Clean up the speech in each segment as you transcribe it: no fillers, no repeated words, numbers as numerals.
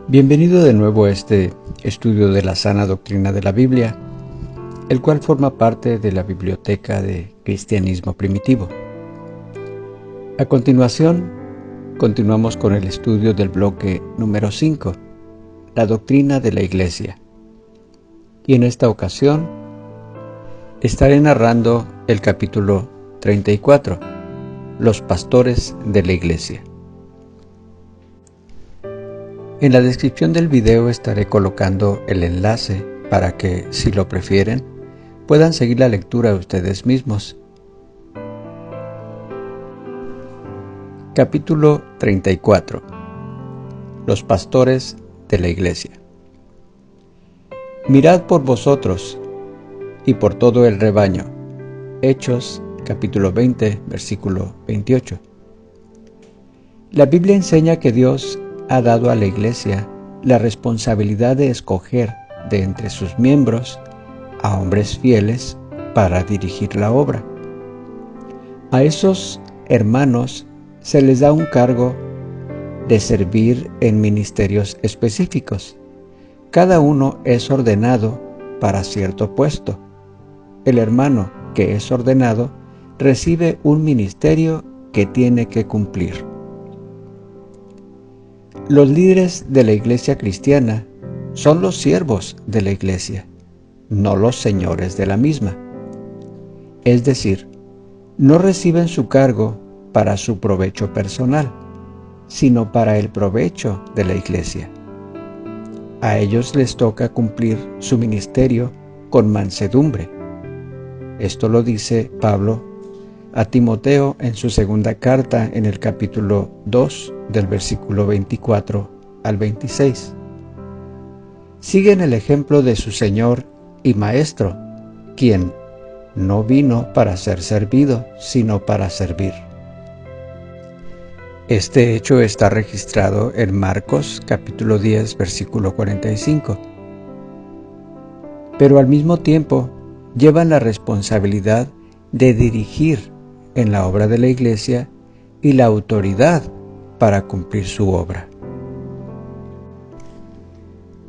Bienvenido de nuevo a este estudio de la sana doctrina de la Biblia, el cual forma parte de la Biblioteca de Cristianismo Primitivo. A continuación, continuamos con el estudio del bloque número 5, la doctrina de la Iglesia. Y en esta ocasión, estaré narrando el capítulo 34, los pastores de la Iglesia. En la descripción del video estaré colocando el enlace para que, si lo prefieren, puedan seguir la lectura ustedes mismos. Capítulo 34. Los pastores de la Iglesia. Mirad por vosotros y por todo el rebaño. Hechos, capítulo 20, versículo 28. La Biblia enseña que Dios ha dado a la Iglesia la responsabilidad de escoger de entre sus miembros a hombres fieles para dirigir la obra. A esos hermanos se les da un cargo de servir en ministerios específicos. Cada uno es ordenado para cierto puesto. El hermano que es ordenado recibe un ministerio que tiene que cumplir. Los líderes de la Iglesia cristiana son los siervos de la Iglesia, no los señores de la misma. Es decir, no reciben su cargo para su provecho personal, sino para el provecho de la Iglesia. A ellos les toca cumplir su ministerio con mansedumbre. Esto lo dice Pablo a Timoteo en su segunda carta en el capítulo 2 del versículo 24 al 26. Siguen el ejemplo de su Señor y Maestro, quien no vino para ser servido, sino para servir. Este hecho está registrado en Marcos capítulo 10 versículo 45. Pero al mismo tiempo llevan la responsabilidad de dirigir en la obra de la Iglesia y la autoridad para cumplir su obra.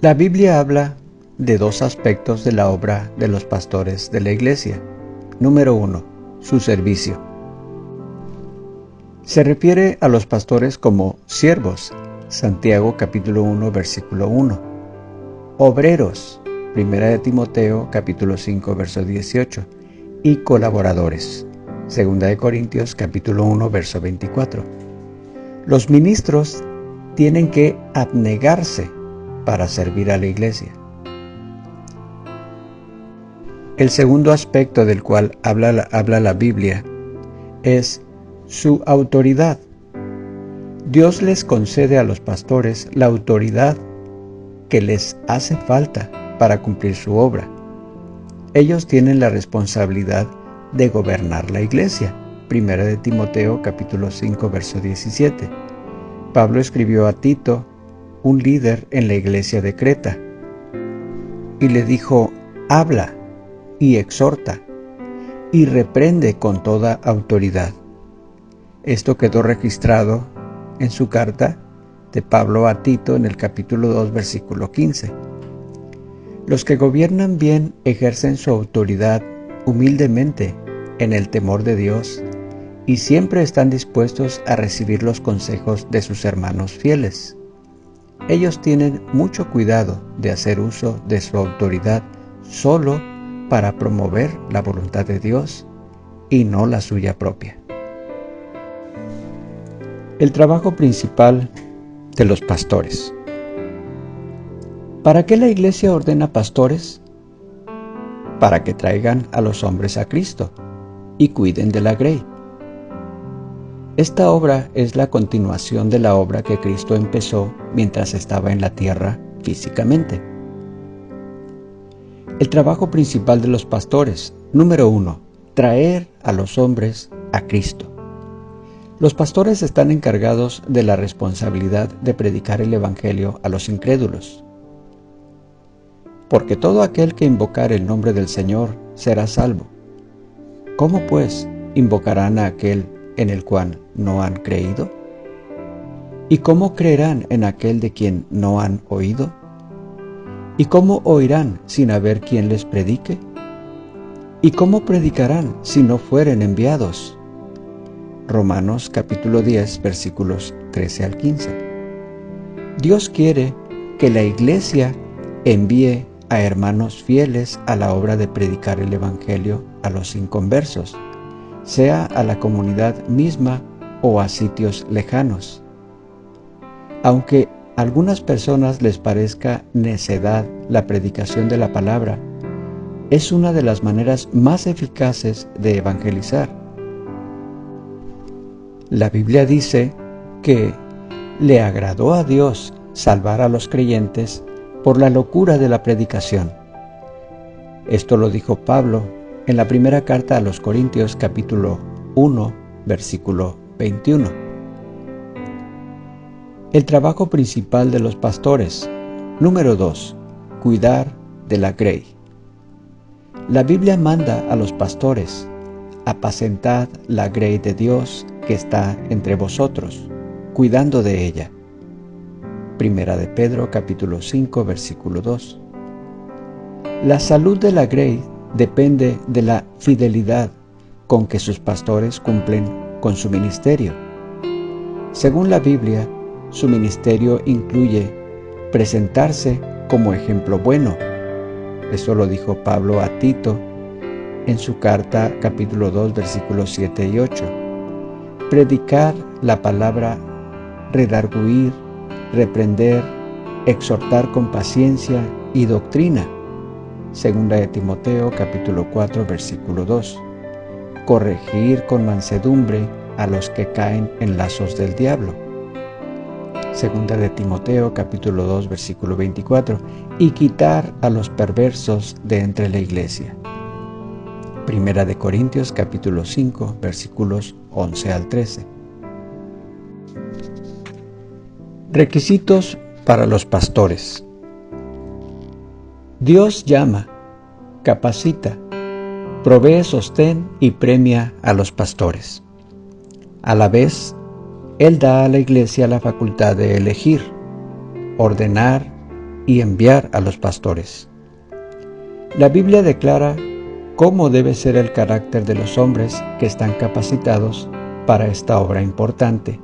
La Biblia habla de dos aspectos de la obra de los pastores de la Iglesia. Número 1, su servicio. Se refiere a los pastores como siervos, Santiago capítulo 1 versículo 1, obreros, Primera de Timoteo capítulo 5 verso 18, y colaboradores, Segunda de Corintios capítulo 1 verso 24. Los ministros tienen que abnegarse para servir a la Iglesia. El segundo aspecto del cual habla la Biblia es su autoridad. Dios les concede a los pastores la autoridad que les hace falta para cumplir su obra. Ellos tienen la responsabilidad de gobernar la Iglesia. Primera de Timoteo capítulo 5 verso 17. Pablo escribió a Tito, un líder en la iglesia de Creta, y le dijo: habla y exhorta y reprende con toda autoridad. Esto quedó registrado en su carta de Pablo a Tito en el capítulo 2 versículo 15. Los que gobiernan bien ejercen su autoridad humildemente en el temor de Dios y siempre están dispuestos a recibir los consejos de sus hermanos fieles. Ellos tienen mucho cuidado de hacer uso de su autoridad solo para promover la voluntad de Dios y no la suya propia. El trabajo principal de los pastores. ¿Para qué la Iglesia ordena pastores? Para que traigan a los hombres a Cristo y cuiden de la grey. Esta obra es la continuación de la obra que Cristo empezó mientras estaba en la tierra físicamente. El trabajo principal de los pastores. Número 1. Traer a los hombres a Cristo. Los pastores están encargados de la responsabilidad de predicar el Evangelio a los incrédulos. Porque todo aquel que invocare el nombre del Señor será salvo. ¿Cómo pues invocarán a aquel en el cual no han creído? ¿Y cómo creerán en aquel de quien no han oído? ¿Y cómo oirán sin haber quien les predique? ¿Y cómo predicarán si no fueren enviados? Romanos capítulo 10, versículos 13 al 15. Dios quiere que la Iglesia envíe a hermanos fieles a la obra de predicar el Evangelio a los inconversos, sea a la comunidad misma o a sitios lejanos. Aunque a algunas personas les parezca necedad la predicación de la palabra, es una de las maneras más eficaces de evangelizar. La Biblia dice que le agradó a Dios salvar a los creyentes por la locura de la predicación. Esto lo dijo Pablo en la primera carta a los Corintios capítulo 1, versículo 21. El trabajo principal de los pastores. Número 2. Cuidar de la grey. La Biblia manda a los pastores: apacentad la grey de Dios que está entre vosotros, cuidando de ella. Primera de Pedro capítulo 5, versículo 2. La salud de la grey depende de la fidelidad con que sus pastores cumplen con su ministerio. Según la Biblia, su ministerio incluye presentarse como ejemplo bueno. Eso lo dijo Pablo a Tito en su carta capítulo 2, versículos 7 y 8. Predicar la palabra, redarguir, reprender, exhortar con paciencia y doctrina. Segunda de Timoteo capítulo 4, versículo 2. Corregir con mansedumbre a los que caen en lazos del diablo. Segunda de Timoteo capítulo 2, versículo 24. Y quitar a los perversos de entre la iglesia. Primera de Corintios capítulo 5, versículos 11 al 13. Requisitos para los pastores. Dios llama, capacita, provee sostén y premia a los pastores. A la vez, Él da a la iglesia la facultad de elegir, ordenar y enviar a los pastores. La Biblia declara cómo debe ser el carácter de los hombres que están capacitados para esta obra importante,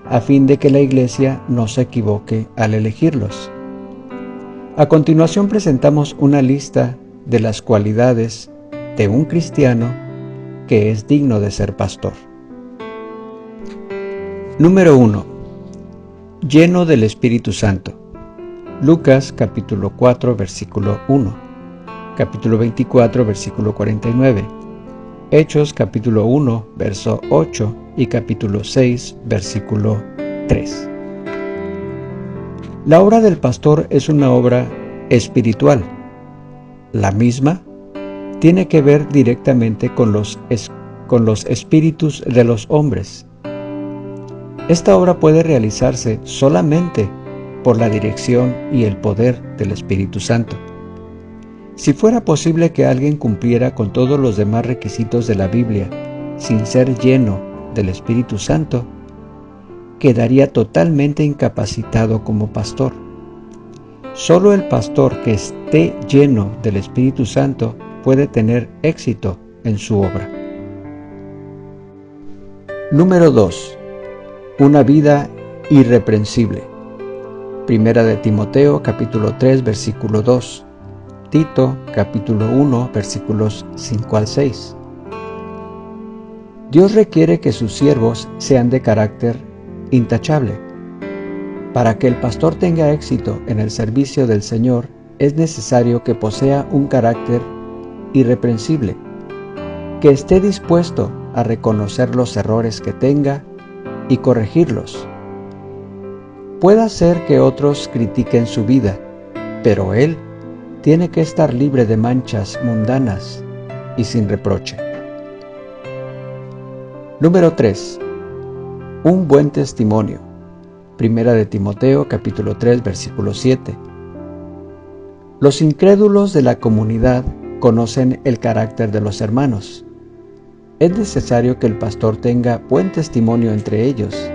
a fin de que la iglesia no se equivoque al elegirlos. A continuación presentamos una lista de las cualidades de un cristiano que es digno de ser pastor. Número 1. Lleno del Espíritu Santo. Lucas capítulo 4, versículo 1. Capítulo 24, versículo 49. Hechos capítulo 1, verso 8 y capítulo 6, versículo 3. La obra del pastor es una obra espiritual. La misma tiene que ver directamente con los espíritus de los hombres. Esta obra puede realizarse solamente por la dirección y el poder del Espíritu Santo. Si fuera posible que alguien cumpliera con todos los demás requisitos de la Biblia sin ser lleno del Espíritu Santo, quedaría totalmente incapacitado como pastor. Solo el pastor que esté lleno del Espíritu Santo puede tener éxito en su obra. Número 2. Una vida irreprensible. Primera de Timoteo capítulo 3, versículo 2. Tito capítulo 1, versículos 5 al 6. Dios requiere que sus siervos sean de carácter intachable. Para que el pastor tenga éxito en el servicio del Señor, es necesario que posea un carácter irreprensible, que esté dispuesto a reconocer los errores que tenga y corregirlos. Puede ser que otros critiquen su vida, pero él tiene que estar libre de manchas mundanas y sin reproche. Número 3. Un buen testimonio. Primera de Timoteo capítulo 3, versículo 7. Los incrédulos de la comunidad conocen el carácter de los hermanos. Es necesario que el pastor tenga buen testimonio entre ellos.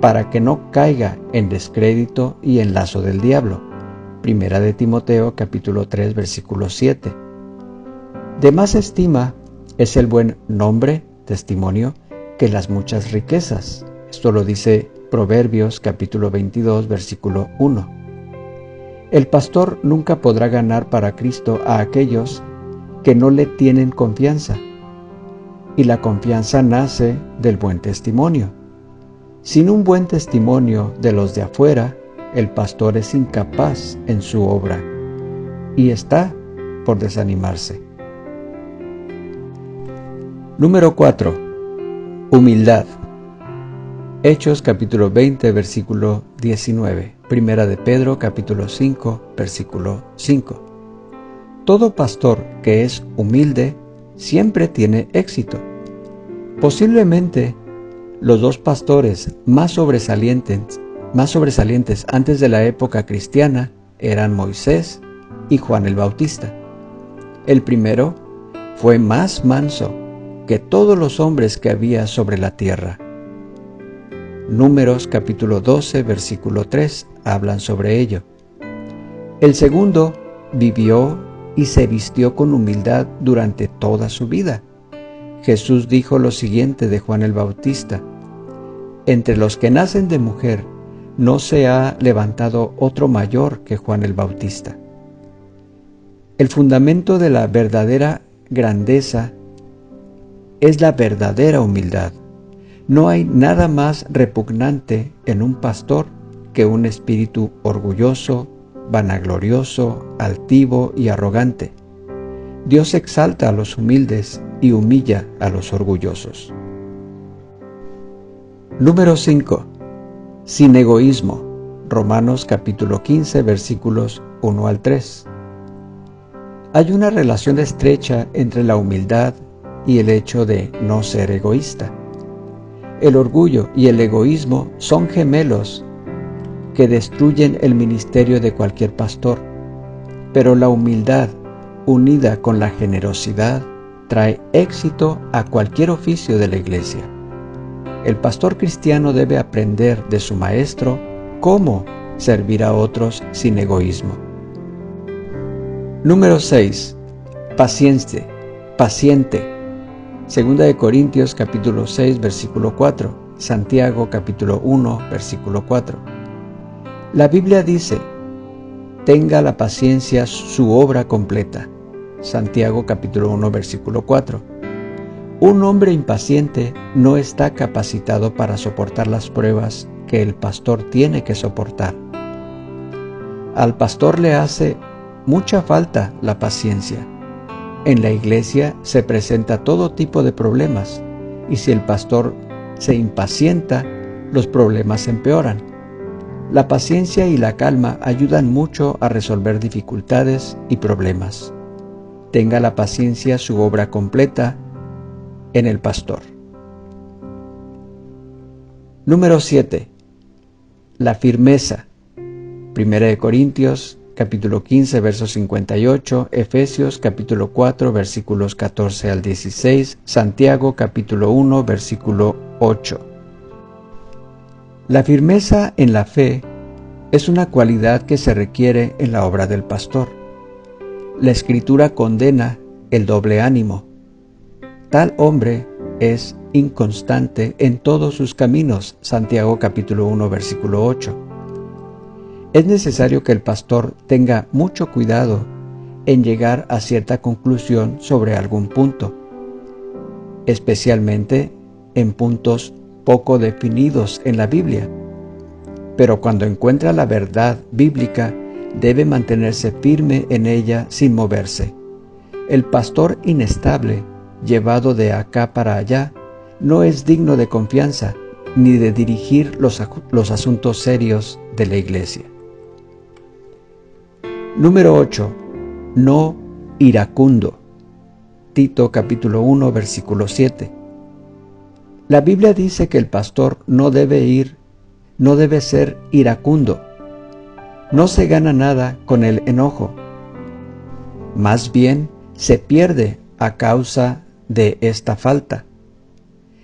para que no caiga en descrédito y en lazo del diablo. Primera de Timoteo capítulo 3 versículo 7. De más estima es el buen nombre, testimonio, que las muchas riquezas. Esto lo dice Proverbios capítulo 22 versículo 1. El pastor nunca podrá ganar para Cristo a aquellos que no le tienen confianza, y la confianza nace del buen testimonio. Sin un buen testimonio de los de afuera, el pastor es incapaz en su obra y está por desanimarse. Número 4. Humildad. Hechos capítulo 20 versículo 19. Primera de Pedro capítulo 5 versículo 5. Todo pastor que es humilde siempre tiene éxito. Posiblemente los dos pastores más sobresalientes antes de la época cristiana eran Moisés y Juan el Bautista. El primero fue más manso que todos los hombres que había sobre la tierra. Números capítulo 12 versículo 3 hablan sobre ello. El segundo vivió y se vistió con humildad durante toda su vida. Jesús dijo lo siguiente de Juan el Bautista: entre los que nacen de mujer no se ha levantado otro mayor que Juan el Bautista. El fundamento de la verdadera grandeza es la verdadera humildad. No hay nada más repugnante en un pastor que un espíritu orgulloso, vanaglorioso, altivo y arrogante. Dios exalta a los humildes y humilla a los orgullosos. Número 5. Sin egoísmo. Romanos capítulo 15 versículos 1 al 3. Hay una relación estrecha entre la humildad y el hecho de no ser egoísta. El orgullo y el egoísmo son gemelos que destruyen el ministerio de cualquier pastor, pero la humildad, unida con la generosidad, trae éxito a cualquier oficio de la iglesia. El pastor cristiano debe aprender de su maestro cómo servir a otros sin egoísmo. Número 6. Paciente. Segunda de Corintios capítulo 6 versículo 4, Santiago capítulo 1 versículo 4. La Biblia dice: tenga la paciencia su obra completa. Santiago capítulo 1 versículo 4. Un hombre impaciente no está capacitado para soportar las pruebas que el pastor tiene que soportar. Al pastor le hace mucha falta la paciencia. En la iglesia se presenta todo tipo de problemas, y si el pastor se impacienta, los problemas empeoran. La paciencia y la calma ayudan mucho a resolver dificultades y problemas. Tenga la paciencia su obra completa en el pastor. Número 7. La firmeza. Primera de Corintios capítulo 15 versos 58, Efesios capítulo 4 versículos 14 al 16, Santiago capítulo 1 versículo 8. La firmeza en la fe es una cualidad que se requiere en la obra del pastor. La Escritura condena el doble ánimo. Tal hombre es inconstante en todos sus caminos, Santiago capítulo 1 versículo 8. Es necesario que el pastor tenga mucho cuidado en llegar a cierta conclusión sobre algún punto, especialmente en puntos poco definidos en la Biblia. Pero cuando encuentra la verdad bíblica, debe mantenerse firme en ella sin moverse. El pastor inestable, llevado de acá para allá, no es digno de confianza ni de dirigir los asuntos serios de la iglesia. Número 8. No iracundo. Tito capítulo 1 versículo 7. La Biblia dice que el pastor no debe ser iracundo. No se gana nada con el enojo. Más bien se pierde a causa de esta falta.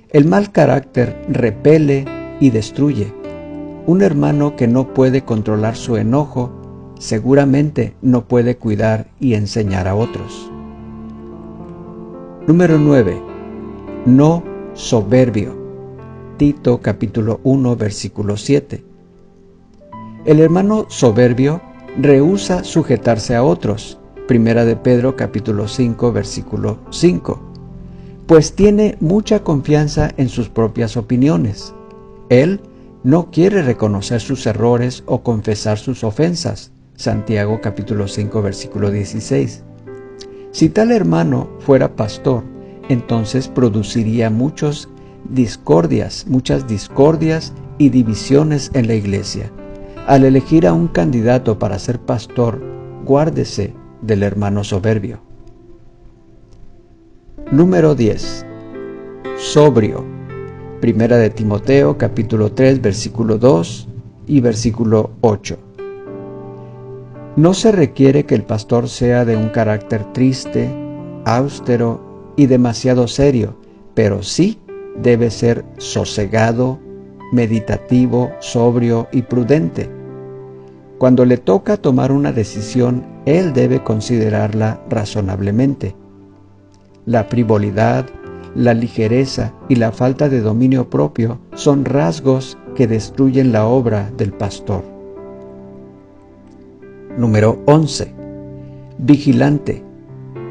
El mal carácter repele y destruye, Un hermano que no puede controlar su enojo seguramente no puede cuidar y enseñar a otros. Número 9. No soberbio. Tito capítulo 1 versículo 7. El hermano soberbio rehúsa sujetarse a otros. Primera de Pedro capítulo 5 versículo 5. Pues tiene mucha confianza en sus propias opiniones. Él no quiere reconocer sus errores o confesar sus ofensas. Santiago capítulo 5 versículo 16. Si tal hermano fuera pastor, entonces produciría muchas discordias y divisiones en la iglesia. Al elegir a un candidato para ser pastor, guárdese del hermano soberbio. Número 10. Sobrio. Primera de Timoteo, capítulo 3, versículo 2 y versículo 8. No se requiere que el pastor sea de un carácter triste, austero y demasiado serio, pero sí debe ser sosegado, meditativo, sobrio y prudente. Cuando le toca tomar una decisión, él debe considerarla razonablemente. La frivolidad, la ligereza y la falta de dominio propio son rasgos que destruyen la obra del pastor. Número 11. Vigilante.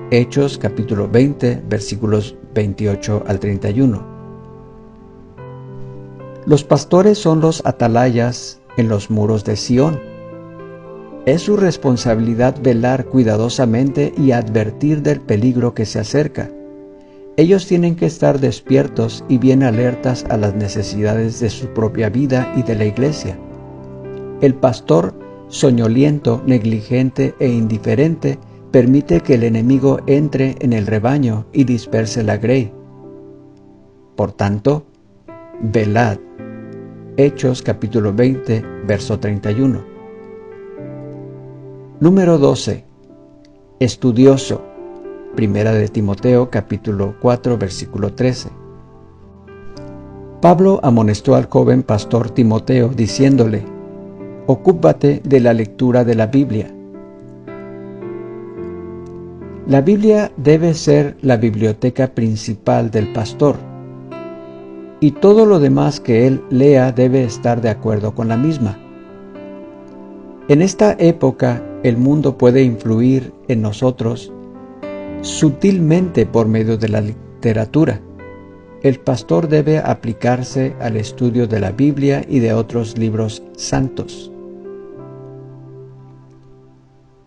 Hechos capítulo 20, versículos 28 al 31. Los pastores son los atalayas en los muros de Sión. Es su responsabilidad velar cuidadosamente y advertir del peligro que se acerca. Ellos tienen que estar despiertos y bien alertas a las necesidades de su propia vida y de la iglesia. El pastor soñoliento, negligente e indiferente permite que el enemigo entre en el rebaño y disperse la grey. Por tanto, velad. Hechos capítulo 20, verso 31. Número 12. Estudioso. Primera de Timoteo capítulo 4 versículo 13. Pablo amonestó al joven pastor Timoteo diciéndole: ocúpate de la lectura de la Biblia. La Biblia debe ser la biblioteca principal del pastor, y todo lo demás que él lea debe estar de acuerdo con la misma. En esta época, el mundo puede influir en nosotros sutilmente por medio de la literatura. El pastor debe aplicarse al estudio de la Biblia y de otros libros santos.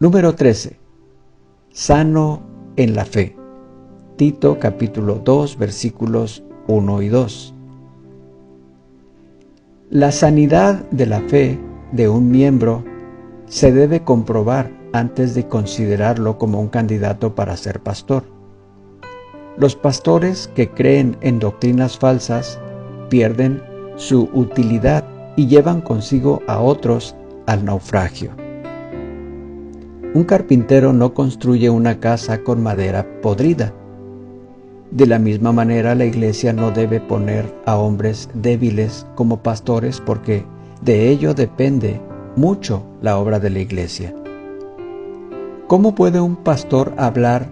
Número 13. Sano en la fe. Tito capítulo 2 versículos 1 y 2. La sanidad de la fe de un miembro se debe comprobar antes de considerarlo como un candidato para ser pastor. Los pastores que creen en doctrinas falsas pierden su utilidad y llevan consigo a otros al naufragio. Un carpintero no construye una casa con madera podrida. De la misma manera, la iglesia no debe poner a hombres débiles como pastores, porque de ello depende mucho la obra de la iglesia. ¿Cómo puede un pastor hablar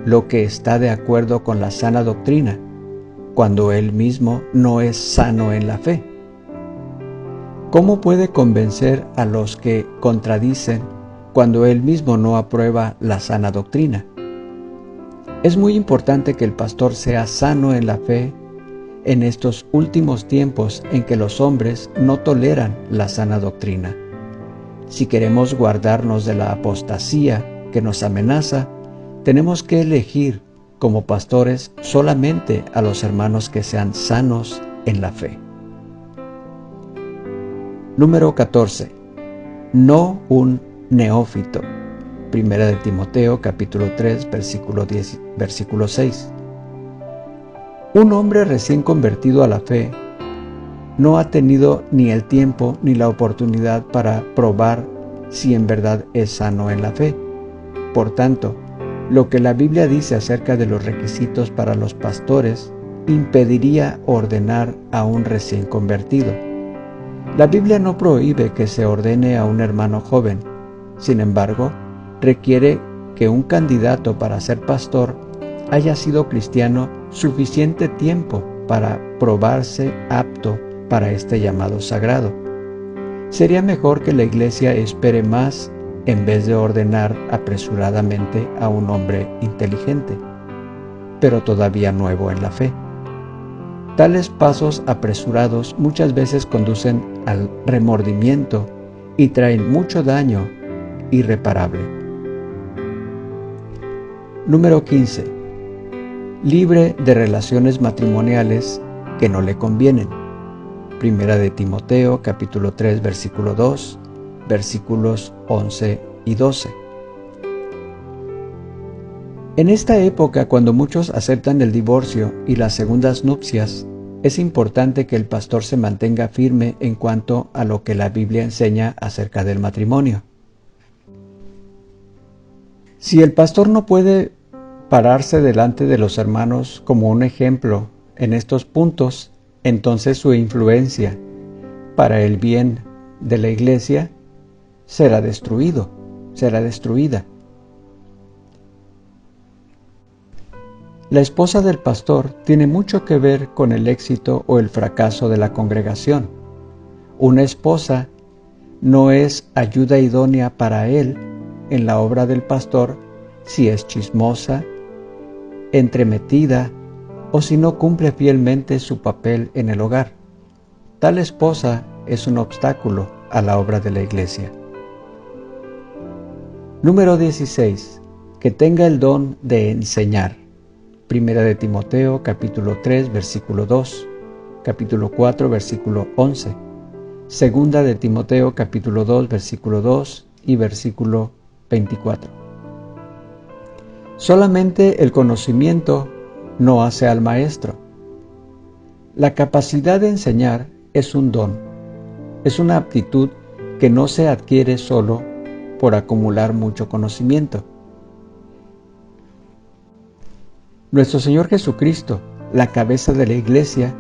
lo que está de acuerdo con la sana doctrina cuando él mismo no es sano en la fe? ¿Cómo puede convencer a los que contradicen cuando él mismo no aprueba la sana doctrina? Es muy importante que el pastor sea sano en la fe en estos últimos tiempos en que los hombres no toleran la sana doctrina. Si queremos guardarnos de la apostasía que nos amenaza, tenemos que elegir como pastores solamente a los hermanos que sean sanos en la fe. Número 14. No un neófito. Primera de Timoteo capítulo 3 versículo 6. Un hombre recién convertido a la fe no ha tenido ni el tiempo ni la oportunidad para probar si en verdad es sano en la fe. Por tanto, lo que la Biblia dice acerca de los requisitos para los pastores impediría ordenar a un recién convertido. La Biblia no prohíbe que se ordene a un hermano joven. Sin embargo, requiere que un candidato para ser pastor haya sido cristiano suficiente tiempo para probarse apto para este llamado sagrado. Sería mejor que la Iglesia espere más en vez de ordenar apresuradamente a un hombre inteligente, pero todavía nuevo en la fe. Tales pasos apresurados muchas veces conducen al remordimiento y traen mucho daño irreparable. Número 15. Libre de relaciones matrimoniales que no le convienen. Primera de Timoteo, capítulo 3, versículo 2, versículos 11 y 12. En esta época, cuando muchos aceptan el divorcio y las segundas nupcias, es importante que el pastor se mantenga firme en cuanto a lo que la Biblia enseña acerca del matrimonio. Si el pastor no puede pararse delante de los hermanos como un ejemplo en estos puntos, entonces su influencia para el bien de la Iglesia será destruida. La esposa del pastor tiene mucho que ver con el éxito o el fracaso de la congregación. Una esposa no es ayuda idónea para él en la obra del pastor si es chismosa, entremetida o si no cumple fielmente su papel en el hogar. Tal esposa es un obstáculo a la obra de la Iglesia. Número 16. Que tenga el don de enseñar. Primera de Timoteo, capítulo 3, versículo 2, capítulo 4, versículo 11. Segunda de Timoteo, capítulo 2, versículo 2 y versículo 24. Solamente el conocimiento no hace al maestro. La capacidad de enseñar es un don, es una aptitud que no se adquiere solo por acumular mucho conocimiento. Nuestro Señor Jesucristo, la cabeza de la Iglesia,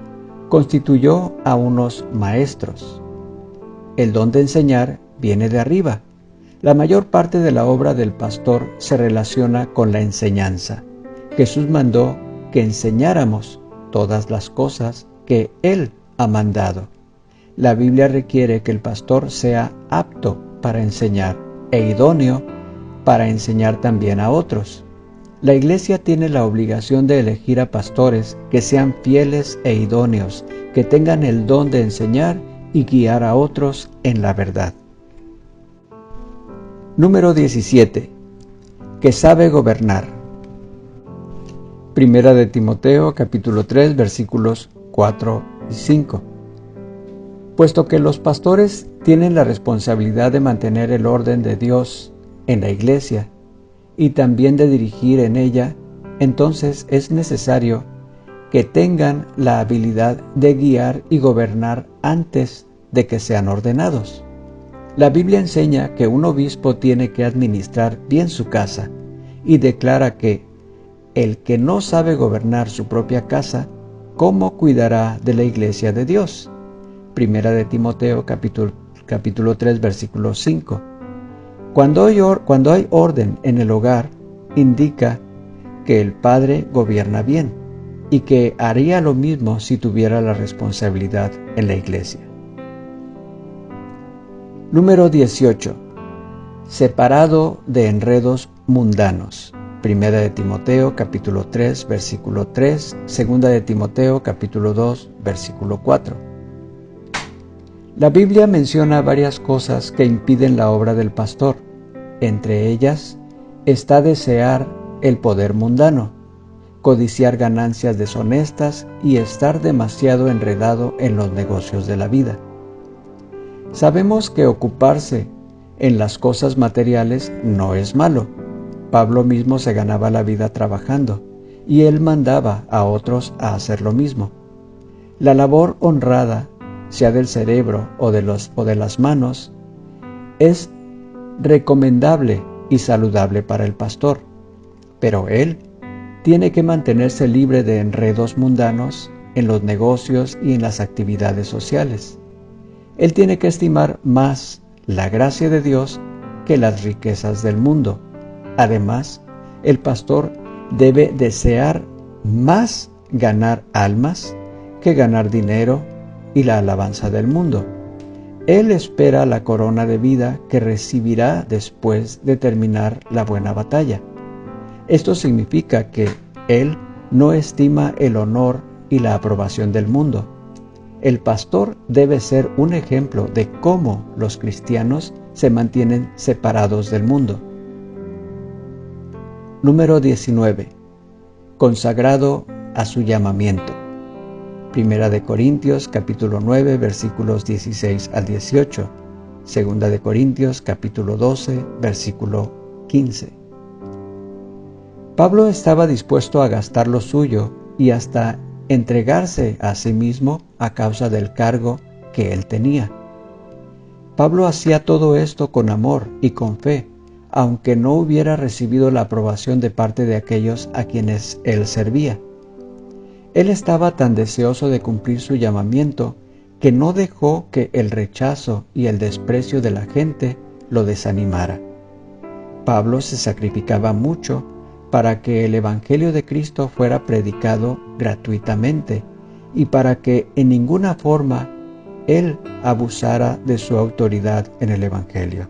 constituyó a unos maestros. El don de enseñar viene de arriba. La mayor parte de la obra del pastor se relaciona con la enseñanza. Jesús mandó que enseñáramos todas las cosas que Él ha mandado. La Biblia requiere que el pastor sea apto para enseñar e idóneo para enseñar también a otros. La Iglesia tiene la obligación de elegir a pastores que sean fieles e idóneos, que tengan el don de enseñar y guiar a otros en la verdad. Número 17. Que sabe gobernar. Primera de Timoteo, capítulo 3, versículos 4 y 5. Puesto que los pastores tienen la responsabilidad de mantener el orden de Dios en la Iglesia y también de dirigir en ella, entonces es necesario que tengan la habilidad de guiar y gobernar antes de que sean ordenados. La Biblia enseña que un obispo tiene que administrar bien su casa y declara que el que no sabe gobernar su propia casa, ¿cómo cuidará de la Iglesia de Dios? Primera de Timoteo capítulo 3, versículo 5. Cuando hay orden en el hogar, indica que el padre gobierna bien y que haría lo mismo si tuviera la responsabilidad en la Iglesia. Número 18. Separado de enredos mundanos. Primera de Timoteo, capítulo 3, versículo 3. Segunda de Timoteo, capítulo 2, versículo 4. La Biblia menciona varias cosas que impiden la obra del pastor. Entre ellas está desear el poder mundano, codiciar ganancias deshonestas y estar demasiado enredado en los negocios de la vida. Sabemos que ocuparse en las cosas materiales no es malo. Pablo mismo se ganaba la vida trabajando y él mandaba a otros a hacer lo mismo. La labor honrada, sea del cerebro o de las manos, es recomendable y saludable para el pastor, pero él tiene que mantenerse libre de enredos mundanos en los negocios y en las actividades sociales. Él tiene que estimar más la gracia de Dios que las riquezas del mundo. Además, el pastor debe desear más ganar almas que ganar dinero y la alabanza del mundo. Él espera la corona de vida que recibirá después de terminar la buena batalla. Esto significa que él no estima el honor y la aprobación del mundo. El pastor debe ser un ejemplo de cómo los cristianos se mantienen separados del mundo. Número 19. Consagrado a su llamamiento. Primera de Corintios capítulo 9 versículos 16 al 18. Segunda de Corintios capítulo 12 versículo 15. Pablo estaba dispuesto a gastar lo suyo y hasta entregarse a sí mismo a causa del cargo que él tenía. Pablo hacía todo esto con amor y con fe, aunque no hubiera recibido la aprobación de parte de aquellos a quienes él servía. Él estaba tan deseoso de cumplir su llamamiento que no dejó que el rechazo y el desprecio de la gente lo desanimara. Pablo se sacrificaba mucho para que el Evangelio de Cristo fuera predicado gratuitamente y para que en ninguna forma él abusara de su autoridad en el Evangelio.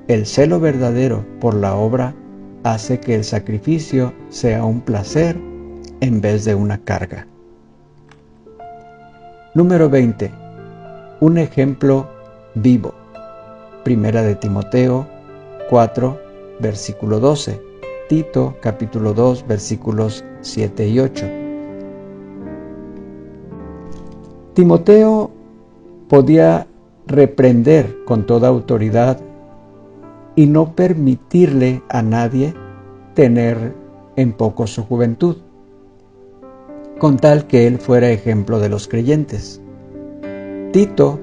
El celo verdadero por la obra hace que el sacrificio sea un placer en vez de una carga. Número 20. Un ejemplo vivo. Primera de Timoteo 4, versículo 12. Tito capítulo 2, versículos 7 y 8. Timoteo podía reprender con toda autoridad y no permitirle a nadie tener en poco su juventud, con tal que él fuera ejemplo de los creyentes. Tito,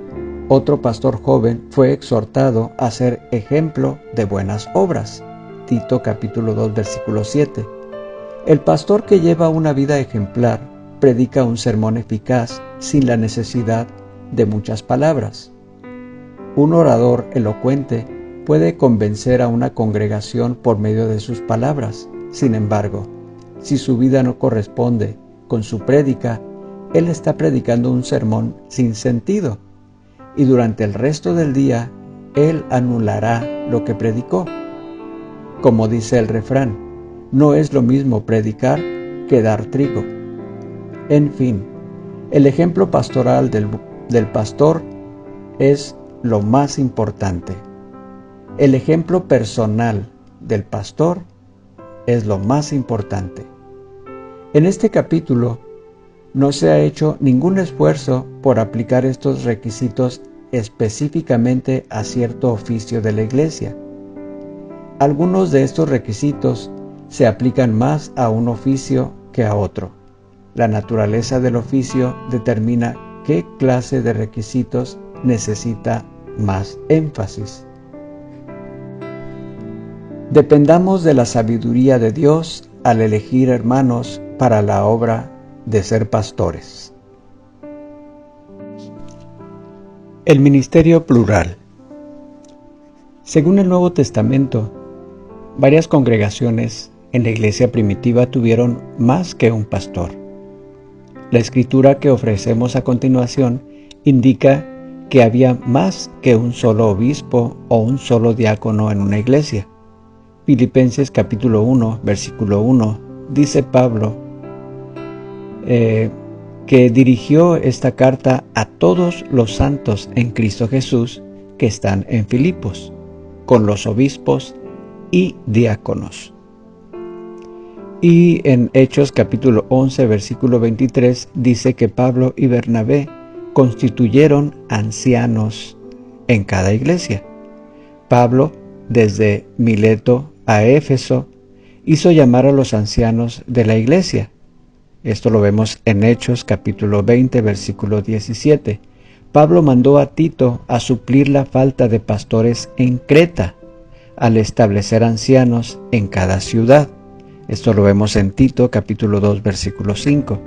otro pastor joven, fue exhortado a ser ejemplo de buenas obras. Tito capítulo 2 versículo 7. El pastor que lleva una vida ejemplar predica un sermón eficaz sin la necesidad de muchas palabras. Un orador elocuente puede convencer a una congregación por medio de sus palabras. Sin embargo, si su vida no corresponde con su prédica, él está predicando un sermón sin sentido, y durante el resto del día, él anulará lo que predicó. Como dice el refrán, no es lo mismo predicar que dar trigo. En fin, el ejemplo pastoral del pastor es lo más importante. El ejemplo personal del pastor es lo más importante. En este capítulo no se ha hecho ningún esfuerzo por aplicar estos requisitos específicamente a cierto oficio de la iglesia. Algunos de estos requisitos se aplican más a un oficio que a otro. La naturaleza del oficio determina qué clase de requisitos necesita más énfasis. Dependamos de la sabiduría de Dios al elegir hermanos para la obra de ser pastores. El ministerio plural. Según el Nuevo Testamento, varias congregaciones en la iglesia primitiva tuvieron más que un pastor. La escritura que ofrecemos a continuación indica que había más que un solo obispo o un solo diácono en una iglesia. Filipenses capítulo 1, versículo 1, dice Pablo que dirigió esta carta a todos los santos en Cristo Jesús que están en Filipos, con los obispos y diáconos. Y en Hechos capítulo 11, versículo 23, dice que Pablo y Bernabé constituyeron ancianos en cada iglesia. Pablo, desde Mileto a Éfeso, hizo llamar a los ancianos de la iglesia. Esto lo vemos en Hechos capítulo 20, versículo 17. Pablo mandó a Tito a suplir la falta de pastores en Creta, al establecer ancianos en cada ciudad. Esto lo vemos en Tito capítulo 2, versículo 5.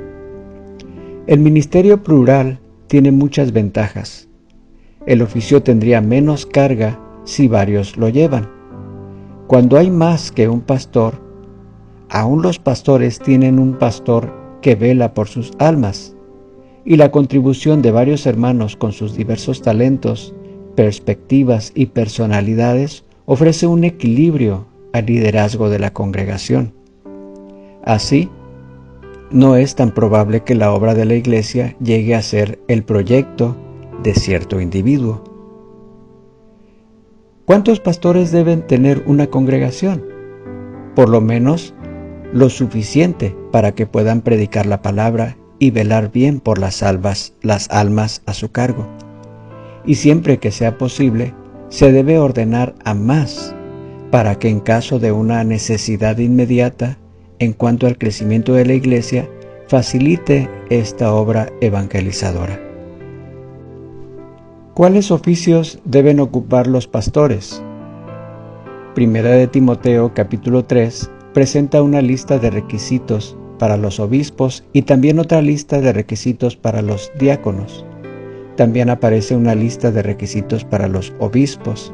El ministerio plural tiene muchas ventajas. El oficio tendría menos carga si varios lo llevan. Cuando hay más que un pastor, aún los pastores tienen un pastor que vela por sus almas, y la contribución de varios hermanos con sus diversos talentos, perspectivas y personalidades ofrece un equilibrio al liderazgo de la congregación. Así, no es tan probable que la obra de la iglesia llegue a ser el proyecto de cierto individuo. ¿Cuántos pastores deben tener una congregación? Por lo menos lo suficiente para que puedan predicar la palabra y velar bien por las almas a su cargo. Y siempre que sea posible, se debe ordenar a más para que en caso de una necesidad inmediata en cuanto al crecimiento de la iglesia, facilite esta obra evangelizadora. ¿Cuáles oficios deben ocupar los pastores? Primera de Timoteo capítulo 3 presenta una lista de requisitos para los obispos y también otra lista de requisitos para los diáconos. También aparece una lista de requisitos para los obispos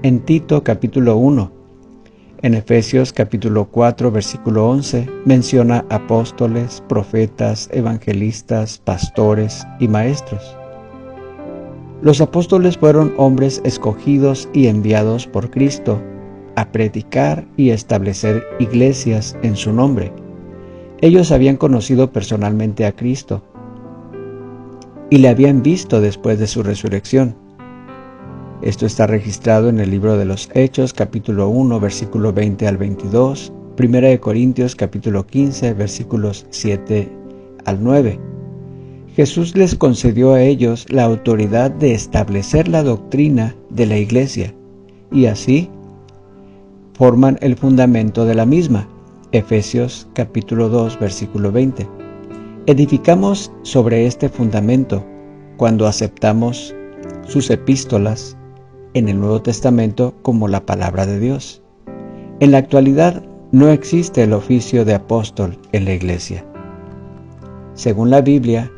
en Tito capítulo 1. En Efesios capítulo 4 versículo 11 menciona apóstoles, profetas, evangelistas, pastores y maestros. Los apóstoles fueron hombres escogidos y enviados por Cristo a predicar y establecer iglesias en su nombre. Ellos habían conocido personalmente a Cristo y le habían visto después de su resurrección. Esto está registrado en el libro de los Hechos, capítulo 1, versículo 20 al 22, 1 de Corintios, capítulo 15, versículos 7 al 9. Jesús les concedió a ellos la autoridad de establecer la doctrina de la iglesia, y así forman el fundamento de la misma. Efesios, capítulo 2, versículo 20. Edificamos sobre este fundamento cuando aceptamos sus epístolas en el Nuevo Testamento como la palabra de Dios. En la actualidad no existe el oficio de apóstol en la iglesia. Según la Biblia,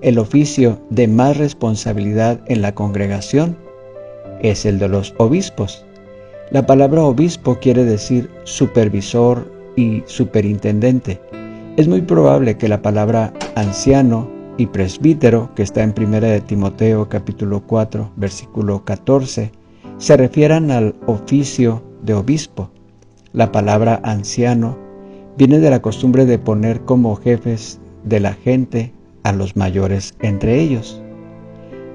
el oficio de más responsabilidad en la congregación es el de los obispos. La palabra obispo quiere decir supervisor y superintendente. Es muy probable que la palabra anciano y presbítero, que está en 1 de Timoteo capítulo 4 versículo 14, se refieran al oficio de obispo. La palabra anciano viene de la costumbre de poner como jefes de la gente a los mayores entre ellos.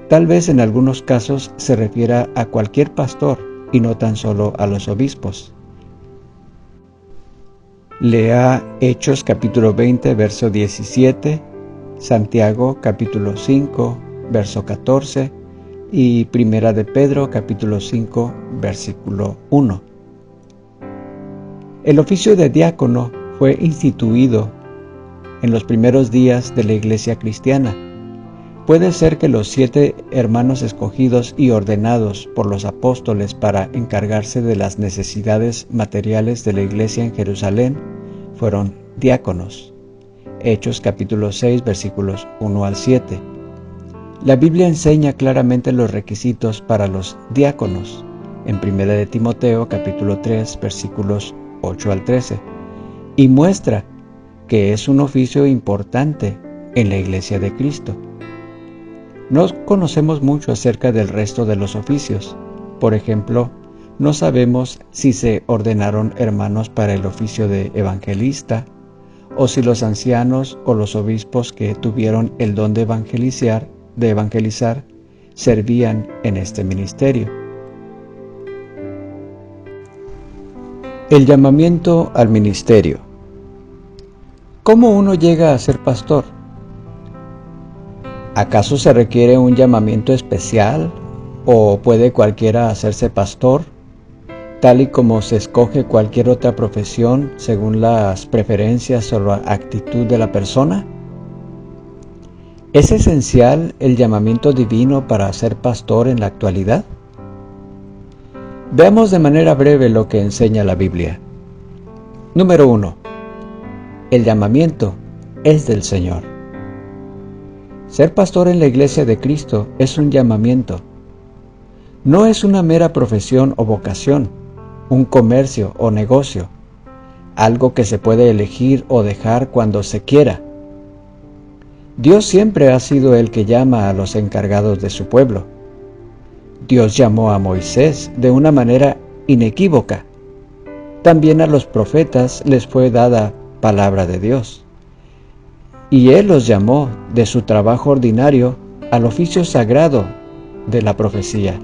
Tal vez en algunos casos se refiera a cualquier pastor y no tan solo a los obispos. Lea Hechos capítulo 20 verso 17, Santiago capítulo 5 verso 14 y Primera de Pedro capítulo 5 versículo 1. El oficio de diácono fue instituido en los primeros días de la iglesia cristiana. Puede ser que los 7 hermanos escogidos y ordenados por los apóstoles para encargarse de las necesidades materiales de la iglesia en Jerusalén fueron diáconos. Hechos capítulo 6 versículos 1 al 7. La Biblia enseña claramente los requisitos para los diáconos en 1 de Timoteo capítulo 3 versículos 8 al 13 y muestra que es un oficio importante en la iglesia de Cristo. No conocemos mucho acerca del resto de los oficios. Por ejemplo, no sabemos si se ordenaron hermanos para el oficio de evangelista, o si los ancianos o los obispos que tuvieron el don de evangelizar, servían en este ministerio. El llamamiento al ministerio. ¿Cómo uno llega a ser pastor? ¿Acaso se requiere un llamamiento especial o puede cualquiera hacerse pastor, tal y como se escoge cualquier otra profesión según las preferencias o la actitud de la persona? ¿Es esencial el llamamiento divino para ser pastor en la actualidad? Veamos de manera breve lo que enseña la Biblia. Número 1. El llamamiento es del Señor. Ser pastor en la iglesia de Cristo es un llamamiento, No es una mera profesión o vocación, un comercio o negocio, algo que se puede elegir o dejar cuando se quiera. Dios siempre ha sido el que llama a los encargados de su pueblo. Dios llamó a Moisés de una manera inequívoca. También a los profetas les fue dada palabra de Dios. Y Él los llamó de su trabajo ordinario al oficio sagrado de la profecía,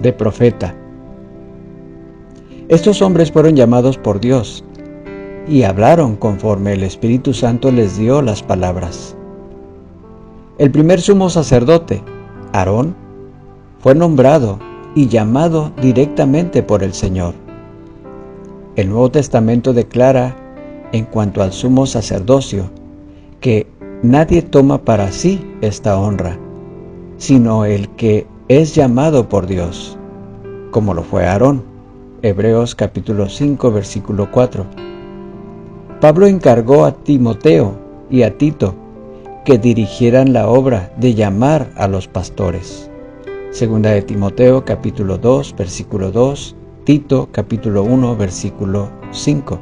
de profeta. Estos hombres fueron llamados por Dios y hablaron conforme el Espíritu Santo les dio las palabras. El primer sumo sacerdote, Aarón, fue nombrado y llamado directamente por el Señor. El Nuevo Testamento declara, en cuanto al sumo sacerdocio, que nadie toma para sí esta honra, sino el que es llamado por Dios, como lo fue Aarón. Hebreos capítulo 5, versículo 4. Pablo encargó a Timoteo y a Tito que dirigieran la obra de llamar a los pastores. Segunda de Timoteo capítulo 2, versículo 2, Tito capítulo 1, versículo 5.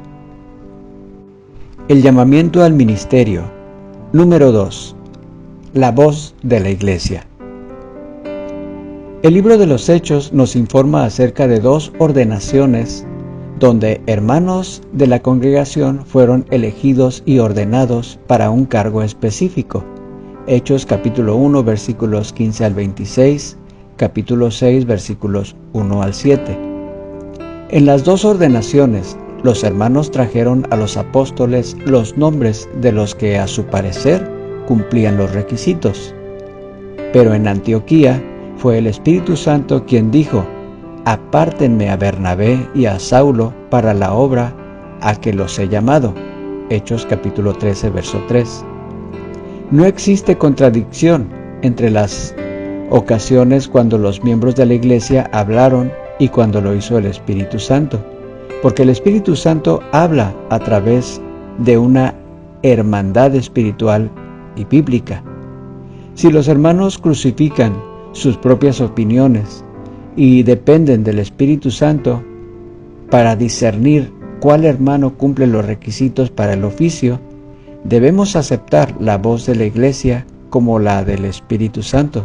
El llamamiento al ministerio. Número 2. La voz de la Iglesia. El libro de los Hechos nos informa acerca de 2 ordenaciones donde hermanos de la congregación fueron elegidos y ordenados para un cargo específico. Hechos capítulo 1 versículos 15 al 26, capítulo 6 versículos 1 al 7. En las 2 ordenaciones, los hermanos trajeron a los apóstoles los nombres de los que a su parecer cumplían los requisitos. Pero en Antioquía fue el Espíritu Santo quien dijo: apártenme a Bernabé y a Saulo para la obra a que los he llamado. Hechos capítulo 13, verso 3. No existe contradicción entre las ocasiones cuando los miembros de la iglesia hablaron y cuando lo hizo el Espíritu Santo, porque el Espíritu Santo habla a través de una hermandad espiritual y bíblica. Si los hermanos crucifican sus propias opiniones y dependen del Espíritu Santo para discernir cuál hermano cumple los requisitos para el oficio, debemos aceptar la voz de la Iglesia como la del Espíritu Santo.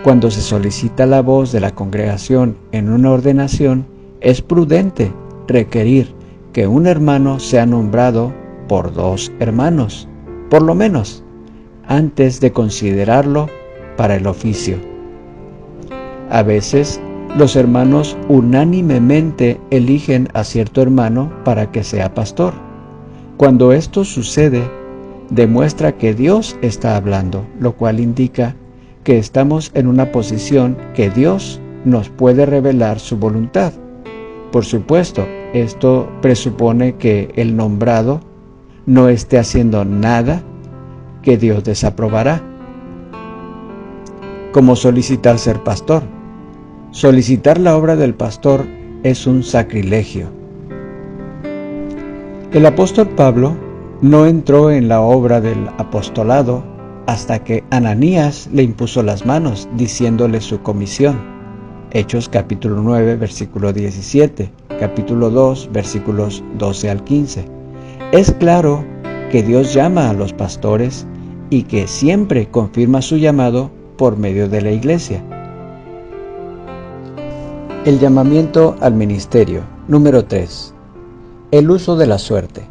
Cuando se solicita la voz de la congregación en una ordenación, es prudente requerir que un hermano sea nombrado por 2 hermanos, por lo menos, antes de considerarlo para el oficio. A veces, los hermanos unánimemente eligen a cierto hermano para que sea pastor. Cuando esto sucede, demuestra que Dios está hablando, lo cual indica que estamos en una posición que Dios nos puede revelar su voluntad. Por supuesto, esto presupone que el nombrado no esté haciendo nada que Dios desaprobará, como solicitar ser pastor. Solicitar la obra del pastor es un sacrilegio. El apóstol Pablo no entró en la obra del apostolado hasta que Ananías le impuso las manos, diciéndole su comisión. Hechos capítulo 9, versículo 17, capítulo 2, versículos 12 al 15. Es claro que Dios llama a los pastores y que siempre confirma su llamado por medio de la iglesia. El llamamiento al ministerio. Número 3. El uso de la suerte.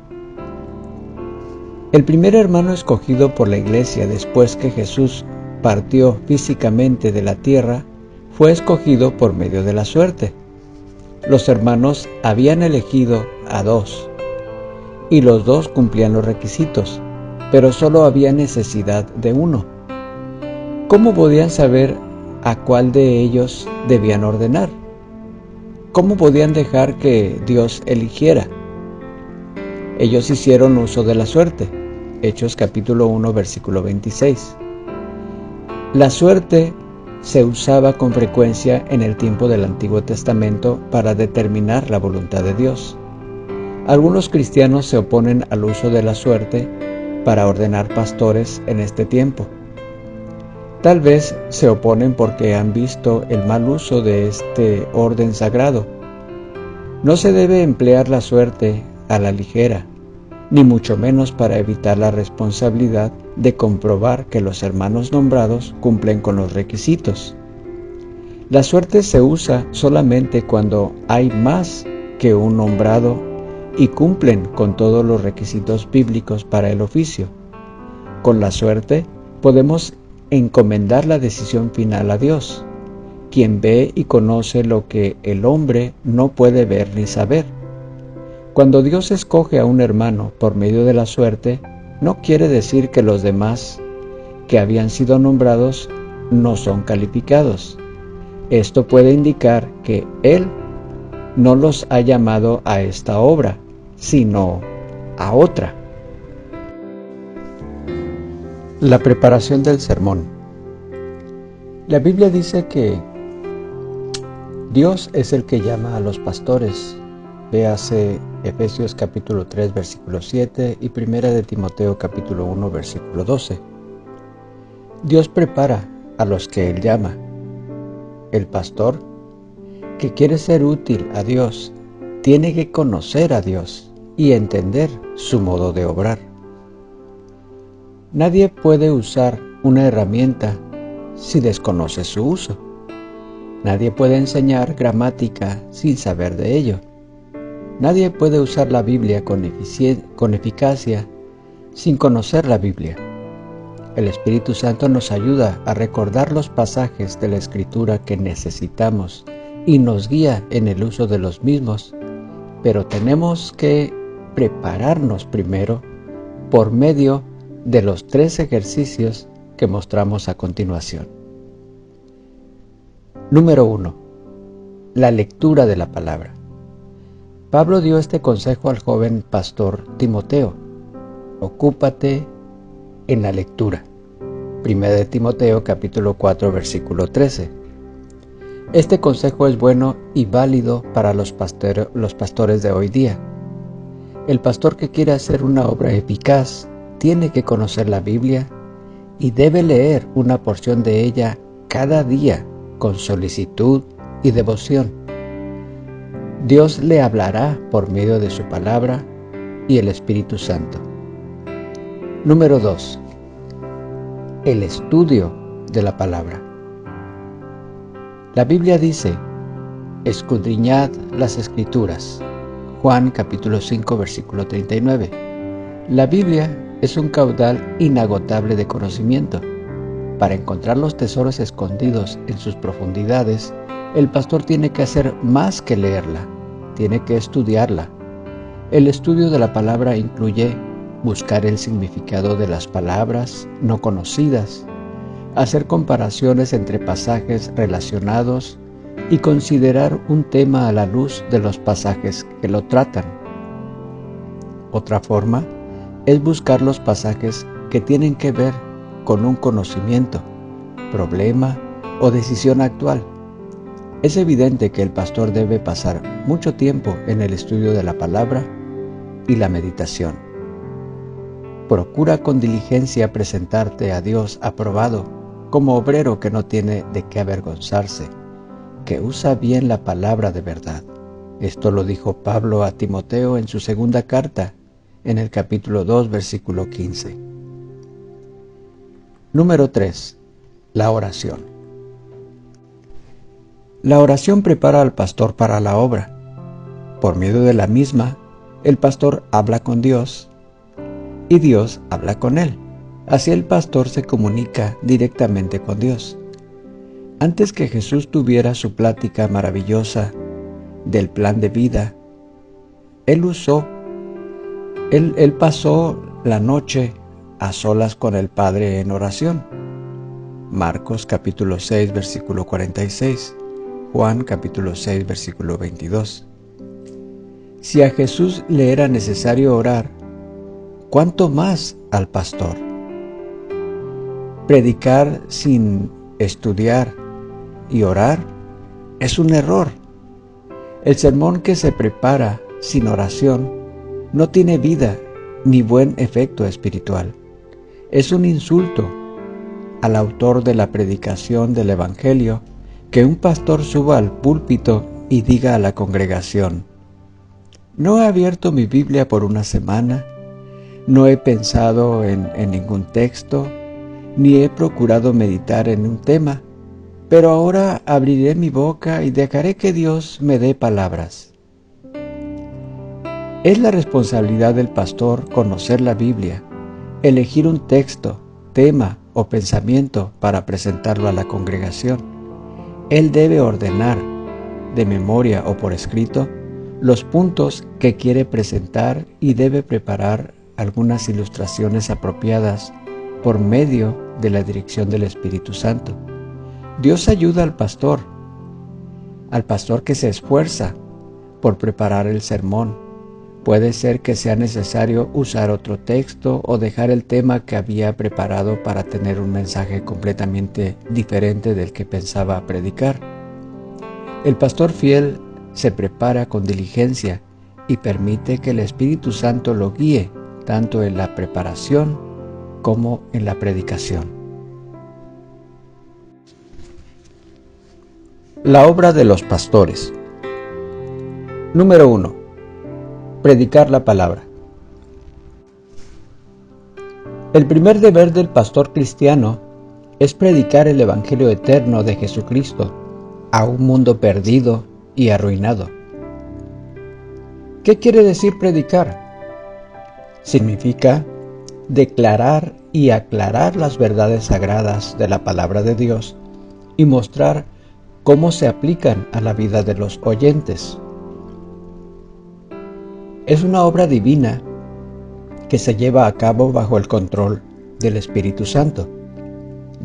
El primer hermano escogido por la iglesia después que Jesús partió físicamente de la tierra fue escogido por medio de la suerte. Los hermanos habían elegido a 2 y los 2 cumplían los requisitos, pero solo había necesidad de uno. ¿Cómo podían saber a cuál de ellos debían ordenar? ¿Cómo podían dejar que Dios eligiera? Ellos hicieron uso de la suerte. Hechos capítulo 1, versículo 26. La suerte se usaba con frecuencia en el tiempo del Antiguo Testamento para determinar la voluntad de Dios. Algunos cristianos se oponen al uso de la suerte para ordenar pastores en este tiempo. Tal vez se oponen porque han visto el mal uso de este orden sagrado. No se debe emplear la suerte a la ligera, ni mucho menos para evitar la responsabilidad de comprobar que los hermanos nombrados cumplen con los requisitos. La suerte se usa solamente cuando hay más que un nombrado y cumplen con todos los requisitos bíblicos para el oficio. Con la suerte podemos encomendar la decisión final a Dios, quien ve y conoce lo que el hombre no puede ver ni saber. Cuando Dios escoge a un hermano por medio de la suerte, no quiere decir que los demás que habían sido nombrados no son calificados. Esto puede indicar que Él no los ha llamado a esta obra, sino a otra. La preparación del sermón. La Biblia dice que Dios es el que llama a los pastores. Véase Efesios capítulo 3, versículo 7 y 1 de Timoteo capítulo 1, versículo 12. Dios prepara a los que Él llama. El pastor, que quiere ser útil a Dios, tiene que conocer a Dios y entender su modo de obrar. Nadie puede usar una herramienta si desconoce su uso. Nadie puede enseñar gramática sin saber de ello. Nadie puede usar la Biblia con eficacia sin conocer la Biblia. El Espíritu Santo nos ayuda a recordar los pasajes de la Escritura que necesitamos y nos guía en el uso de los mismos, pero tenemos que prepararnos primero por medio de los 3 ejercicios que mostramos a continuación. Número 1. La lectura de la palabra. Pablo dio este consejo al joven pastor Timoteo: ocúpate en la lectura. 1 de Timoteo capítulo 4, versículo 13. Este consejo es bueno y válido para los pastores de hoy día. El pastor que quiere hacer una obra eficaz tiene que conocer la Biblia y debe leer una porción de ella cada día con solicitud y devoción. Dios le hablará por medio de su palabra y el Espíritu Santo. Número 2. El estudio de la palabra. La Biblia dice: escudriñad las Escrituras. Juan capítulo 5, versículo 39. La Biblia es un caudal inagotable de conocimiento. Para encontrar los tesoros escondidos en sus profundidades, el pastor tiene que hacer más que leerla, tiene que estudiarla. El estudio de la palabra incluye buscar el significado de las palabras no conocidas, hacer comparaciones entre pasajes relacionados y considerar un tema a la luz de los pasajes que lo tratan. Otra forma es buscar los pasajes que tienen que ver con un conocimiento, problema o decisión actual. Es evidente que el pastor debe pasar mucho tiempo en el estudio de la palabra y la meditación. Procura con diligencia presentarte a Dios aprobado, como obrero que no tiene de qué avergonzarse, que usa bien la palabra de verdad. Esto lo dijo Pablo a Timoteo en su segunda carta, en el capítulo 2, versículo 15. Número 3. La oración. La oración prepara al pastor para la obra. Por medio de la misma, el pastor habla con Dios y Dios habla con él. Así el pastor se comunica directamente con Dios. Antes que Jesús tuviera su plática maravillosa del plan de vida, Él pasó la noche a solas con el Padre en oración. Marcos capítulo 6, versículo 46. Juan capítulo 6, versículo 22. Si a Jesús le era necesario orar, ¿cuánto más al pastor? Predicar sin estudiar y orar es un error. El sermón que se prepara sin oración no tiene vida ni buen efecto espiritual. Es un insulto al autor de la predicación del Evangelio que un pastor suba al púlpito y diga a la congregación: no he abierto mi Biblia por una semana, no he pensado en ningún texto, ni he procurado meditar en un tema, pero ahora abriré mi boca y dejaré que Dios me dé palabras. Es la responsabilidad del pastor conocer la Biblia, elegir un texto, tema o pensamiento para presentarlo a la congregación. Él debe ordenar, de memoria o por escrito, los puntos que quiere presentar y debe preparar algunas ilustraciones apropiadas por medio de la dirección del Espíritu Santo. Dios ayuda al pastor que se esfuerza por preparar el sermón. Puede ser que sea necesario usar otro texto o dejar el tema que había preparado para tener un mensaje completamente diferente del que pensaba predicar. El pastor fiel se prepara con diligencia y permite que el Espíritu Santo lo guíe tanto en la preparación como en la predicación. La obra de los pastores. Número 1. Predicar la palabra. El primer deber del pastor cristiano es predicar el Evangelio eterno de Jesucristo a un mundo perdido y arruinado. ¿Qué quiere decir predicar? Significa declarar y aclarar las verdades sagradas de la palabra de Dios y mostrar cómo se aplican a la vida de los oyentes. Es una obra divina que se lleva a cabo bajo el control del Espíritu Santo.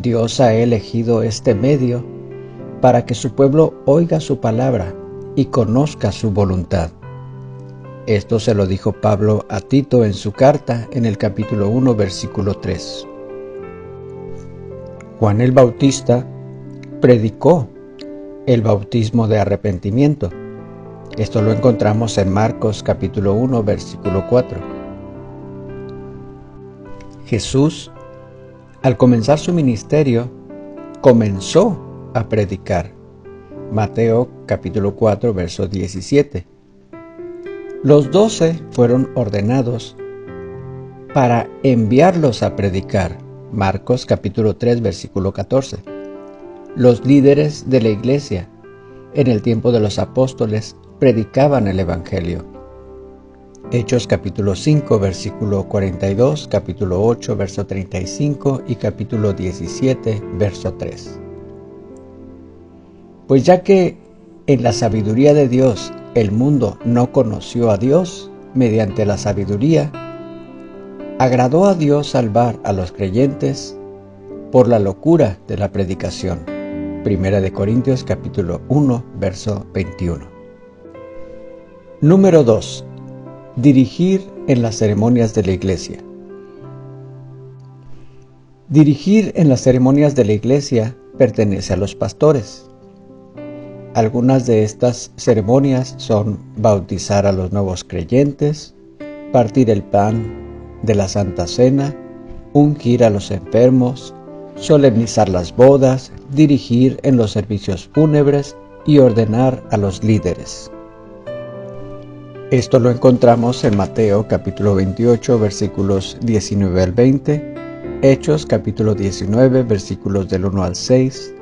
Dios ha elegido este medio para que su pueblo oiga su palabra y conozca su voluntad. Esto se lo dijo Pablo a Tito en su carta en el capítulo 1, versículo 3. Juan el Bautista predicó el bautismo de arrepentimiento. Esto lo encontramos en Marcos capítulo 1, versículo 4. Jesús, al comenzar su ministerio, comenzó a predicar. Mateo capítulo 4, verso 17. Los 12 fueron ordenados para enviarlos a predicar. Marcos capítulo 3, versículo 14. Los líderes de la iglesia en el tiempo de los apóstoles predicaban el Evangelio. Hechos capítulo 5, versículo 42, capítulo 8, verso 35 y capítulo 17, verso 3. Pues ya que en la sabiduría de Dios el mundo no conoció a Dios mediante la sabiduría, agradó a Dios salvar a los creyentes por la locura de la predicación. Primera de Corintios capítulo 1, verso 21. Número 2. Dirigir en las ceremonias de la iglesia. Dirigir en las ceremonias de la iglesia pertenece a los pastores. Algunas de estas ceremonias son bautizar a los nuevos creyentes, partir el pan de la Santa Cena, ungir a los enfermos, solemnizar las bodas, dirigir en los servicios fúnebres y ordenar a los líderes. Esto lo encontramos en Mateo capítulo 28, versículos 19 al 20, Hechos capítulo 19, versículos del 1 al 6,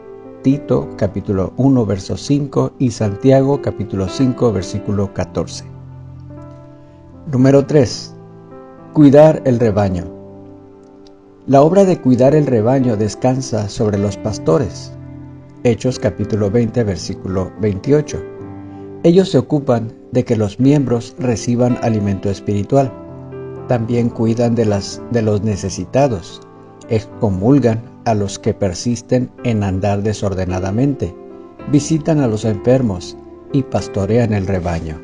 Tito capítulo 1, verso 5 y Santiago capítulo 5, versículo 14. Número 3. Cuidar el rebaño. La obra de cuidar el rebaño descansa sobre los pastores. Hechos capítulo 20, versículo 28. Ellos se ocupan de que los miembros reciban alimento espiritual. También cuidan de los necesitados, excomulgan a los que persisten en andar desordenadamente, visitan a los enfermos y pastorean el rebaño.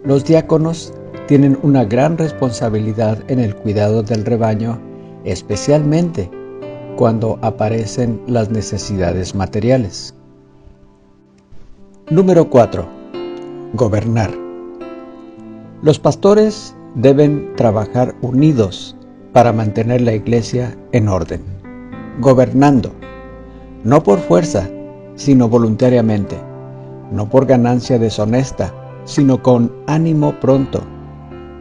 Los diáconos tienen una gran responsabilidad en el cuidado del rebaño, especialmente cuando aparecen las necesidades materiales. Número 4. Gobernar. Los pastores deben trabajar unidos para mantener la iglesia en orden. gobernando, no por fuerza, sino voluntariamente, no por ganancia deshonesta, sino con ánimo pronto,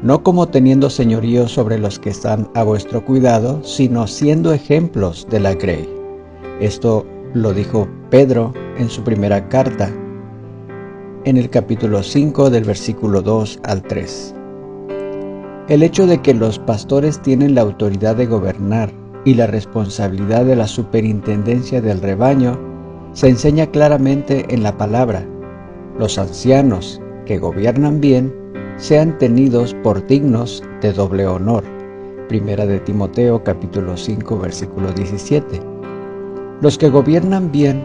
no como teniendo señorío sobre los que están a vuestro cuidado, sino siendo ejemplos de la grey. Esto lo dijo Pedro en su primera carta, en el capítulo 5 del versículo 2 al 3. El hecho de que los pastores tienen la autoridad de gobernar y la responsabilidad de la superintendencia del rebaño se enseña claramente en la palabra. Los ancianos que gobiernan bien sean tenidos por dignos de doble honor. Primera de Timoteo capítulo 5 versículo 17. Los que gobiernan bien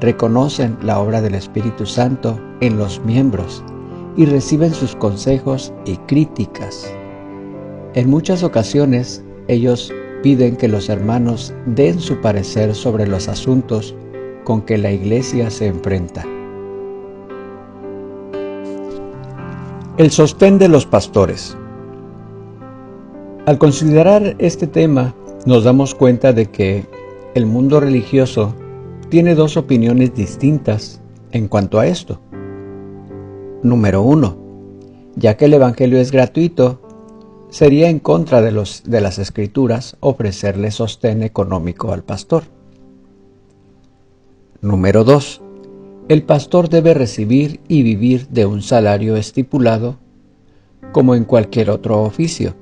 reconocen la obra del Espíritu Santo en los miembros y reciben sus consejos y críticas. En muchas ocasiones ellos piden que los hermanos den su parecer sobre los asuntos con que la iglesia se enfrenta. El sostén de los pastores. Al considerar este tema, nos damos cuenta de que el mundo religioso tiene dos opiniones distintas en cuanto a esto. Número 1. Ya que el Evangelio es gratuito, sería en contra de las Escrituras ofrecerle sostén económico al pastor. Número 2. El pastor debe recibir y vivir de un salario estipulado, como en cualquier otro oficio.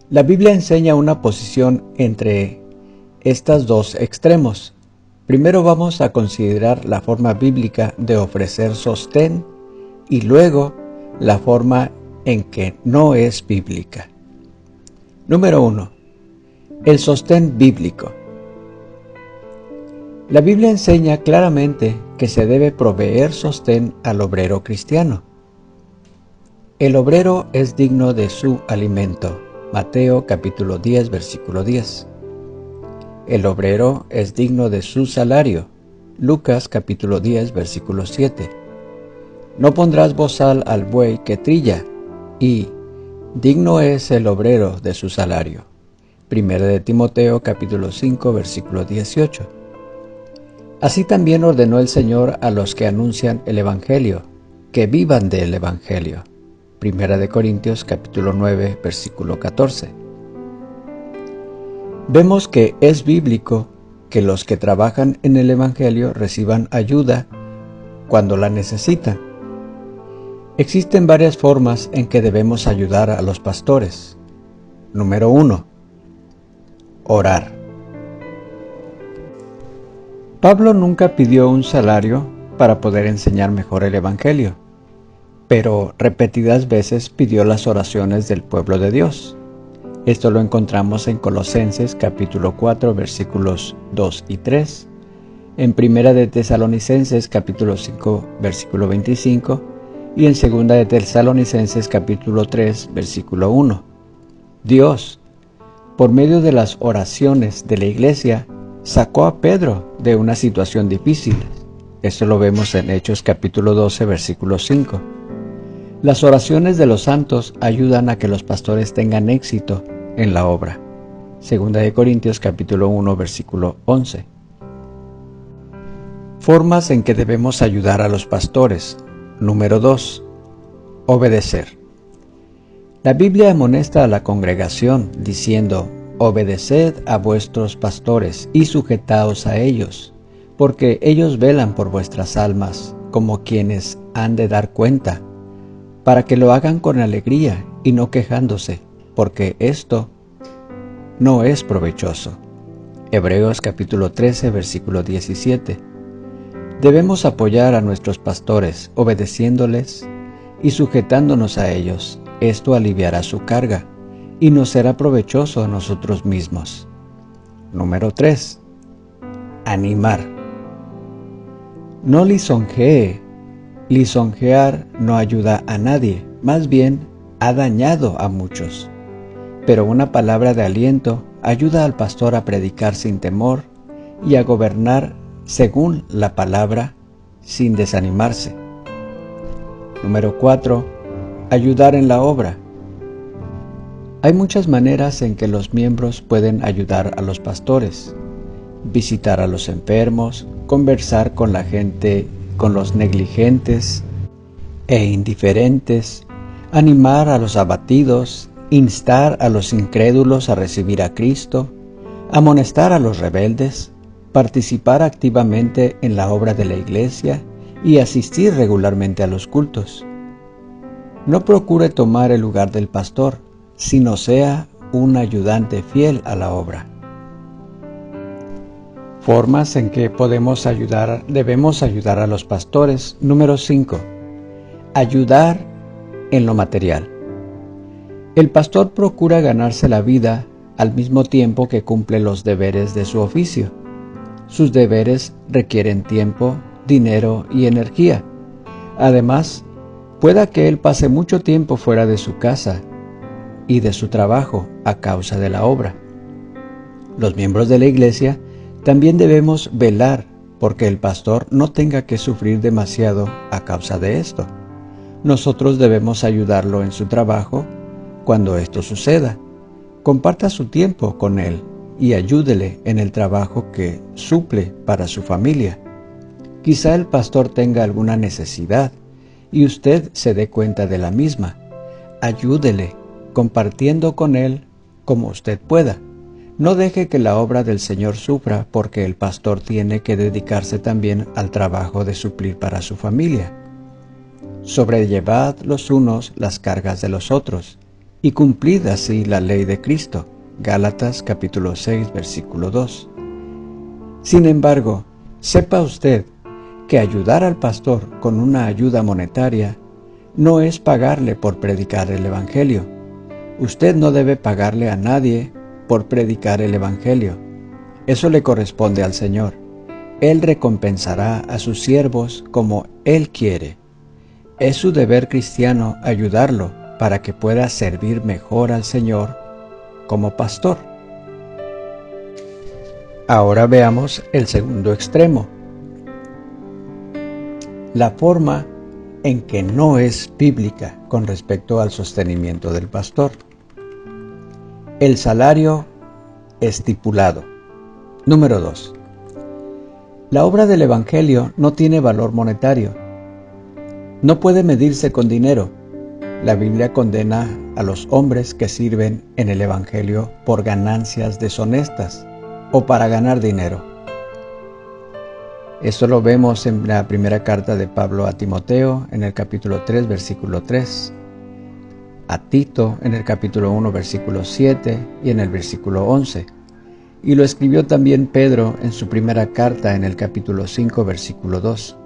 La Biblia enseña una posición entre estos dos extremos. Primero vamos a considerar la forma bíblica de ofrecer sostén y luego la forma en que no es bíblica. Número 1. El sostén bíblico. La Biblia enseña claramente que se debe proveer sostén al obrero cristiano. El obrero es digno de su alimento. Mateo capítulo 10 versículo 10. El obrero es digno de su salario. Lucas capítulo 10 versículo 7. No pondrás bozal al buey que trilla, y digno es el obrero de su salario. Primera de Timoteo capítulo 5 versículo 18. Así también ordenó el Señor a los que anuncian el Evangelio, que vivan del Evangelio. Primera de Corintios capítulo 9 versículo 14. Vemos que es bíblico que los que trabajan en el Evangelio reciban ayuda cuando la necesitan. Existen varias formas en que debemos ayudar a los pastores. Número 1. Orar. Pablo nunca pidió un salario para poder enseñar mejor el Evangelio, pero repetidas veces pidió las oraciones del pueblo de Dios. Esto lo encontramos en Colosenses capítulo 4 versículos 2 y 3, en Primera de Tesalonicenses capítulo 5 versículo 25 y en Segunda de Tesalonicenses capítulo 3 versículo 1. Dios, por medio de las oraciones de la iglesia, sacó a Pedro de una situación difícil. Esto lo vemos en Hechos capítulo 12 versículo 5. Las oraciones de los santos ayudan a que los pastores tengan éxito en la obra. Segunda de Corintios capítulo 1 versículo 11. Formas en que debemos ayudar a los pastores. Número 2. Obedecer. La Biblia amonesta a la congregación diciendo: obedeced a vuestros pastores y sujetaos a ellos, porque ellos velan por vuestras almas, como quienes han de dar cuenta, para que lo hagan con alegría y no quejándose, porque esto no es provechoso. Hebreos capítulo 13 versículo 17. Debemos apoyar a nuestros pastores, obedeciéndoles y sujetándonos a ellos. Esto aliviará su carga y nos será provechoso a nosotros mismos. Número 3. Animar. No lisonjee. Lisonjear no ayuda a nadie, más bien ha dañado a muchos. Pero una palabra de aliento ayuda al pastor a predicar sin temor y a gobernar según la palabra sin desanimarse. Número 4. Ayudar en la obra. Hay muchas maneras en que los miembros pueden ayudar a los pastores: visitar a los enfermos, conversar con la gente, con los negligentes e indiferentes, animar a los abatidos, instar a los incrédulos a recibir a Cristo, amonestar a los rebeldes, participar activamente en la obra de la iglesia y asistir regularmente a los cultos. No procure tomar el lugar del pastor, sino sea un ayudante fiel a la obra. Formas en que debemos ayudar a los pastores. Número 5. Ayudar en lo material. El pastor procura ganarse la vida al mismo tiempo que cumple los deberes de su oficio. Sus deberes requieren tiempo, dinero y energía. Además, pueda que él pase mucho tiempo fuera de su casa y de su trabajo a causa de la obra. Los miembros de la iglesia también debemos velar porque el pastor no tenga que sufrir demasiado a causa de esto. Nosotros debemos ayudarlo en su trabajo cuando esto suceda. Comparta su tiempo con él y ayúdele en el trabajo que suple para su familia. Quizá el pastor tenga alguna necesidad y usted se dé cuenta de la misma. Ayúdele, compartiendo con él como usted pueda. No deje que la obra del Señor sufra porque el pastor tiene que dedicarse también al trabajo de suplir para su familia. Sobrellevad los unos las cargas de los otros y cumplid así la ley de Cristo. Gálatas capítulo 6, versículo 2. Sin embargo, sepa usted que ayudar al pastor con una ayuda monetaria no es pagarle por predicar el Evangelio. Usted no debe pagarle a nadie por predicar el Evangelio. Eso le corresponde al Señor. Él recompensará a sus siervos como Él quiere. Es su deber cristiano ayudarlo para que pueda servir mejor al Señor como pastor. Ahora veamos el segundo extremo. La forma en que no es bíblica con respecto al sostenimiento del pastor. El salario estipulado. Número 2. La obra del Evangelio no tiene valor monetario. No puede medirse con dinero. La Biblia condena a los hombres que sirven en el Evangelio por ganancias deshonestas o para ganar dinero. Esto lo vemos en la primera carta de Pablo a Timoteo, en el capítulo 3, versículo 3, a Tito, en el capítulo 1, versículo 7 y en el versículo 11. Y lo escribió también Pedro en su primera carta, en el capítulo 5, versículo 2.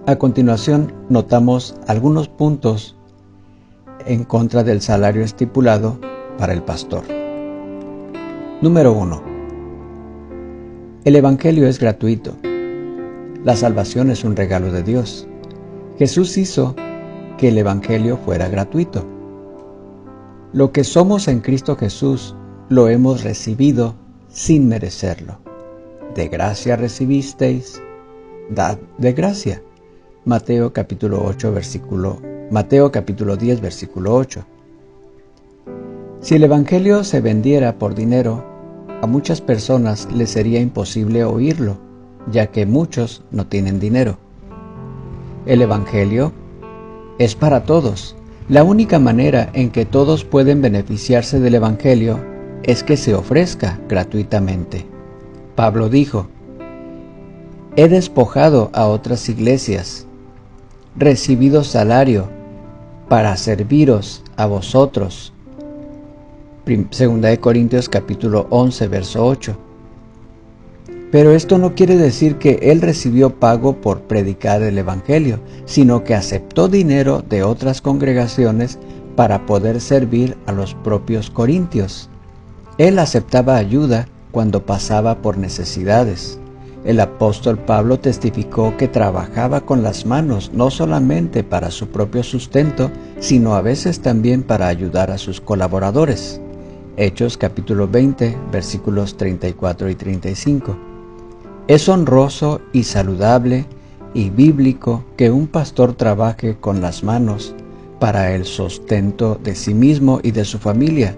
A continuación, notamos algunos puntos en contra del salario estipulado para el pastor. Número 1. El Evangelio es gratuito. La salvación es un regalo de Dios. Jesús hizo que el Evangelio fuera gratuito. Lo que somos en Cristo Jesús lo hemos recibido sin merecerlo. De gracia recibisteis, dad de gracia. Mateo capítulo 10, versículo 8. Si el Evangelio se vendiera por dinero, a muchas personas les sería imposible oírlo, ya que muchos no tienen dinero. El Evangelio es para todos. La única manera en que todos pueden beneficiarse del Evangelio es que se ofrezca gratuitamente. Pablo dijo: he despojado a otras iglesias, recibido salario para serviros a vosotros. Segunda de Corintios capítulo 11, verso 8. Pero esto no quiere decir que él recibió pago por predicar el Evangelio, sino que aceptó dinero de otras congregaciones para poder servir a los propios corintios. Él aceptaba ayuda cuando pasaba por necesidades. El apóstol Pablo testificó que trabajaba con las manos no solamente para su propio sustento, sino a veces también para ayudar a sus colaboradores. Hechos capítulo 20, versículos 34 y 35. Es honroso y saludable y bíblico que un pastor trabaje con las manos para el sustento de sí mismo y de su familia,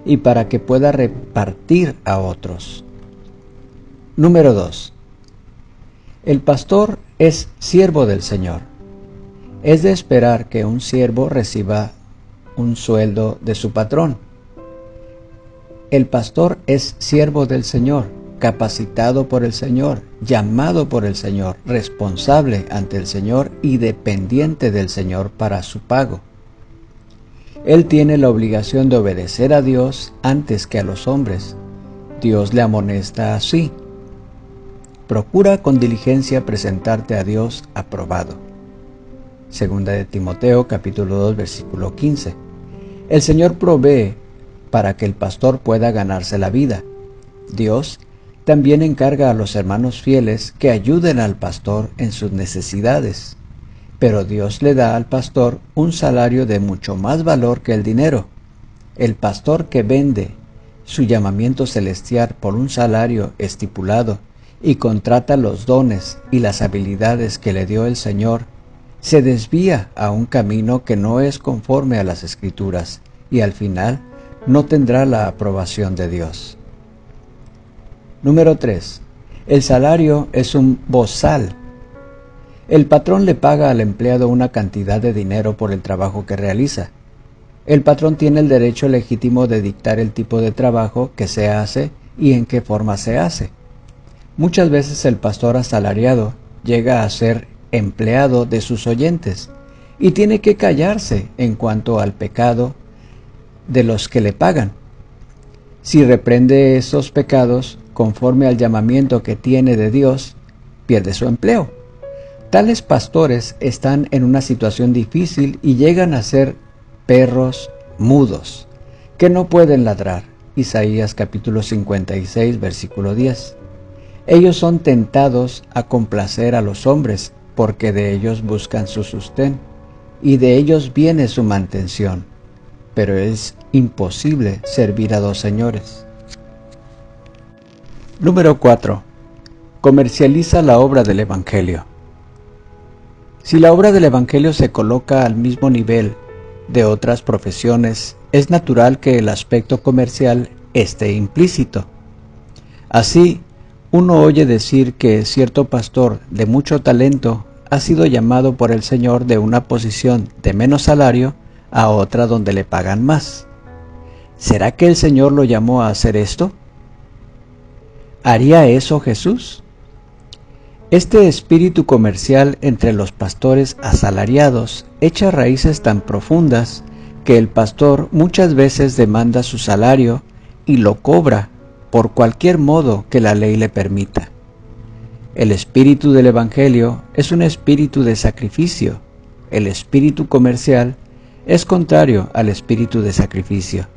y para que pueda repartir a otros. Número 2. El pastor es siervo del Señor. Es de esperar que un siervo reciba un sueldo de su patrón. El pastor es siervo del Señor, capacitado por el Señor, llamado por el Señor, responsable ante el Señor y dependiente del Señor para su pago. Él tiene la obligación de obedecer a Dios antes que a los hombres. Dios le amonesta así: procura con diligencia presentarte a Dios aprobado. Segunda de Timoteo capítulo 2 versículo 15. El Señor provee para que el pastor pueda ganarse la vida. Dios también encarga a los hermanos fieles que ayuden al pastor en sus necesidades, pero Dios le da al pastor un salario de mucho más valor que el dinero. El pastor que vende su llamamiento celestial por un salario estipulado y contrata los dones y las habilidades que le dio el Señor, se desvía a un camino que no es conforme a las Escrituras y al final no tendrá la aprobación de Dios. Número 3. El salario es un bozal. El patrón le paga al empleado una cantidad de dinero por el trabajo que realiza. El patrón tiene el derecho legítimo de dictar el tipo de trabajo que se hace y en qué forma se hace. Muchas veces el pastor asalariado llega a ser empleado de sus oyentes y tiene que callarse en cuanto al pecado de los que le pagan. Si reprende esos pecados conforme al llamamiento que tiene de Dios, pierde su empleo. Tales pastores están en una situación difícil y llegan a ser perros mudos, que no pueden ladrar. Isaías capítulo 56, versículo 10. Ellos son tentados a complacer a los hombres, porque de ellos buscan su sustento, y de ellos viene su mantención. Pero es imposible servir a dos señores. Número 4. Comercializa la obra del Evangelio. Si la obra del Evangelio se coloca al mismo nivel de otras profesiones, es natural que el aspecto comercial esté implícito. Así, uno oye decir que cierto pastor de mucho talento ha sido llamado por el Señor de una posición de menos salario a otra donde le pagan más. ¿Será que el Señor lo llamó a hacer esto? ¿Haría eso Jesús? Este espíritu comercial entre los pastores asalariados echa raíces tan profundas que el pastor muchas veces demanda su salario y lo cobra por cualquier modo que la ley le permita. El espíritu del Evangelio es un espíritu de sacrificio. El espíritu comercial es contrario al espíritu de sacrificio.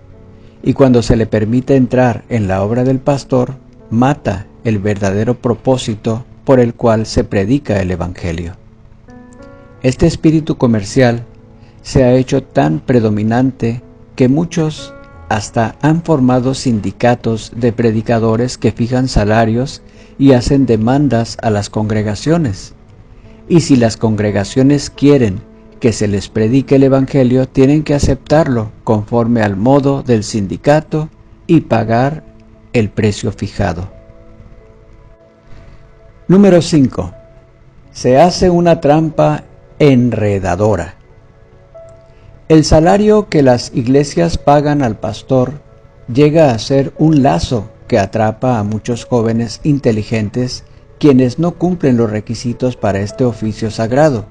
Y cuando se le permite entrar en la obra del pastor, mata el verdadero propósito por el cual se predica el Evangelio. Este espíritu comercial se ha hecho tan predominante que muchos hasta han formado sindicatos de predicadores que fijan salarios y hacen demandas a las congregaciones. Y si las congregaciones quieren que se les predique el Evangelio, tienen que aceptarlo conforme al modo del sindicato y pagar el precio fijado. Número 5. Se hace una trampa enredadora. El salario que las iglesias pagan al pastor llega a ser un lazo que atrapa a muchos jóvenes inteligentes quienes no cumplen los requisitos para este oficio sagrado.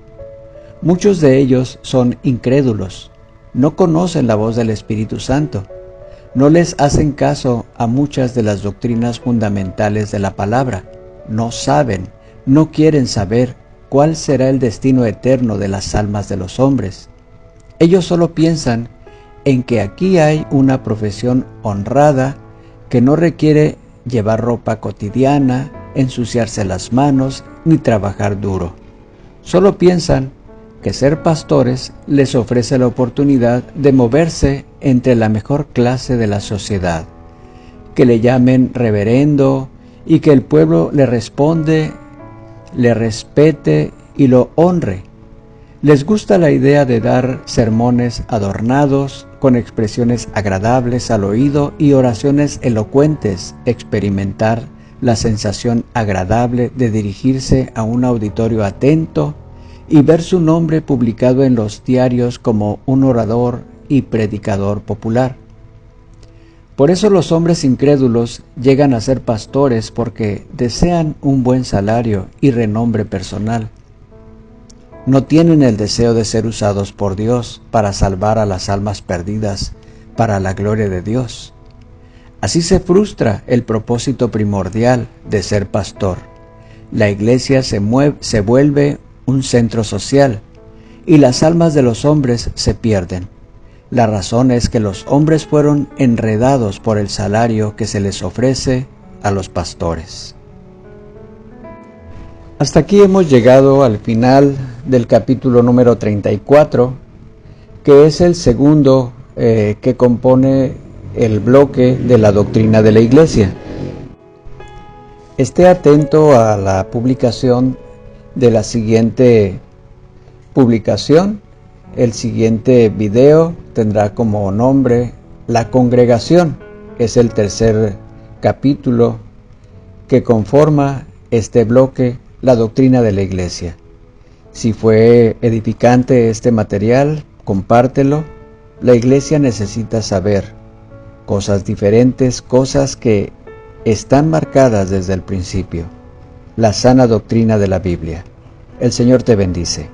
Muchos de ellos son incrédulos, no conocen la voz del Espíritu Santo, no les hacen caso a muchas de las doctrinas fundamentales de la palabra, no saben, no quieren saber cuál será el destino eterno de las almas de los hombres. Ellos solo piensan en que aquí hay una profesión honrada que no requiere llevar ropa cotidiana, ensuciarse las manos ni trabajar duro. Solo piensan que ser pastores les ofrece la oportunidad de moverse entre la mejor clase de la sociedad, que le llamen reverendo y que el pueblo le responde, le respete y lo honre. Les gusta la idea de dar sermones adornados, con expresiones agradables al oído y oraciones elocuentes, experimentar la sensación agradable de dirigirse a un auditorio atento y ver su nombre publicado en los diarios como un orador y predicador popular. Por eso los hombres incrédulos llegan a ser pastores, porque desean un buen salario y renombre personal. No tienen el deseo de ser usados por Dios para salvar a las almas perdidas para la gloria de Dios. Así se frustra el propósito primordial de ser pastor. La iglesia se vuelve un centro social y las almas de los hombres se pierden. La razón es que los hombres fueron enredados por el salario que se les ofrece a los pastores. Hasta aquí hemos llegado al final del capítulo número 34, que es el segundo que compone el bloque de la doctrina de la Iglesia. Esté atento a la publicación de la siguiente publicación. El siguiente video tendrá como nombre La Congregación. Es el tercer capítulo que conforma este bloque, la doctrina de la Iglesia. Si fue edificante este material, compártelo. La Iglesia necesita saber cosas diferentes, cosas que están marcadas desde el principio. La sana doctrina de la Biblia. El Señor te bendice.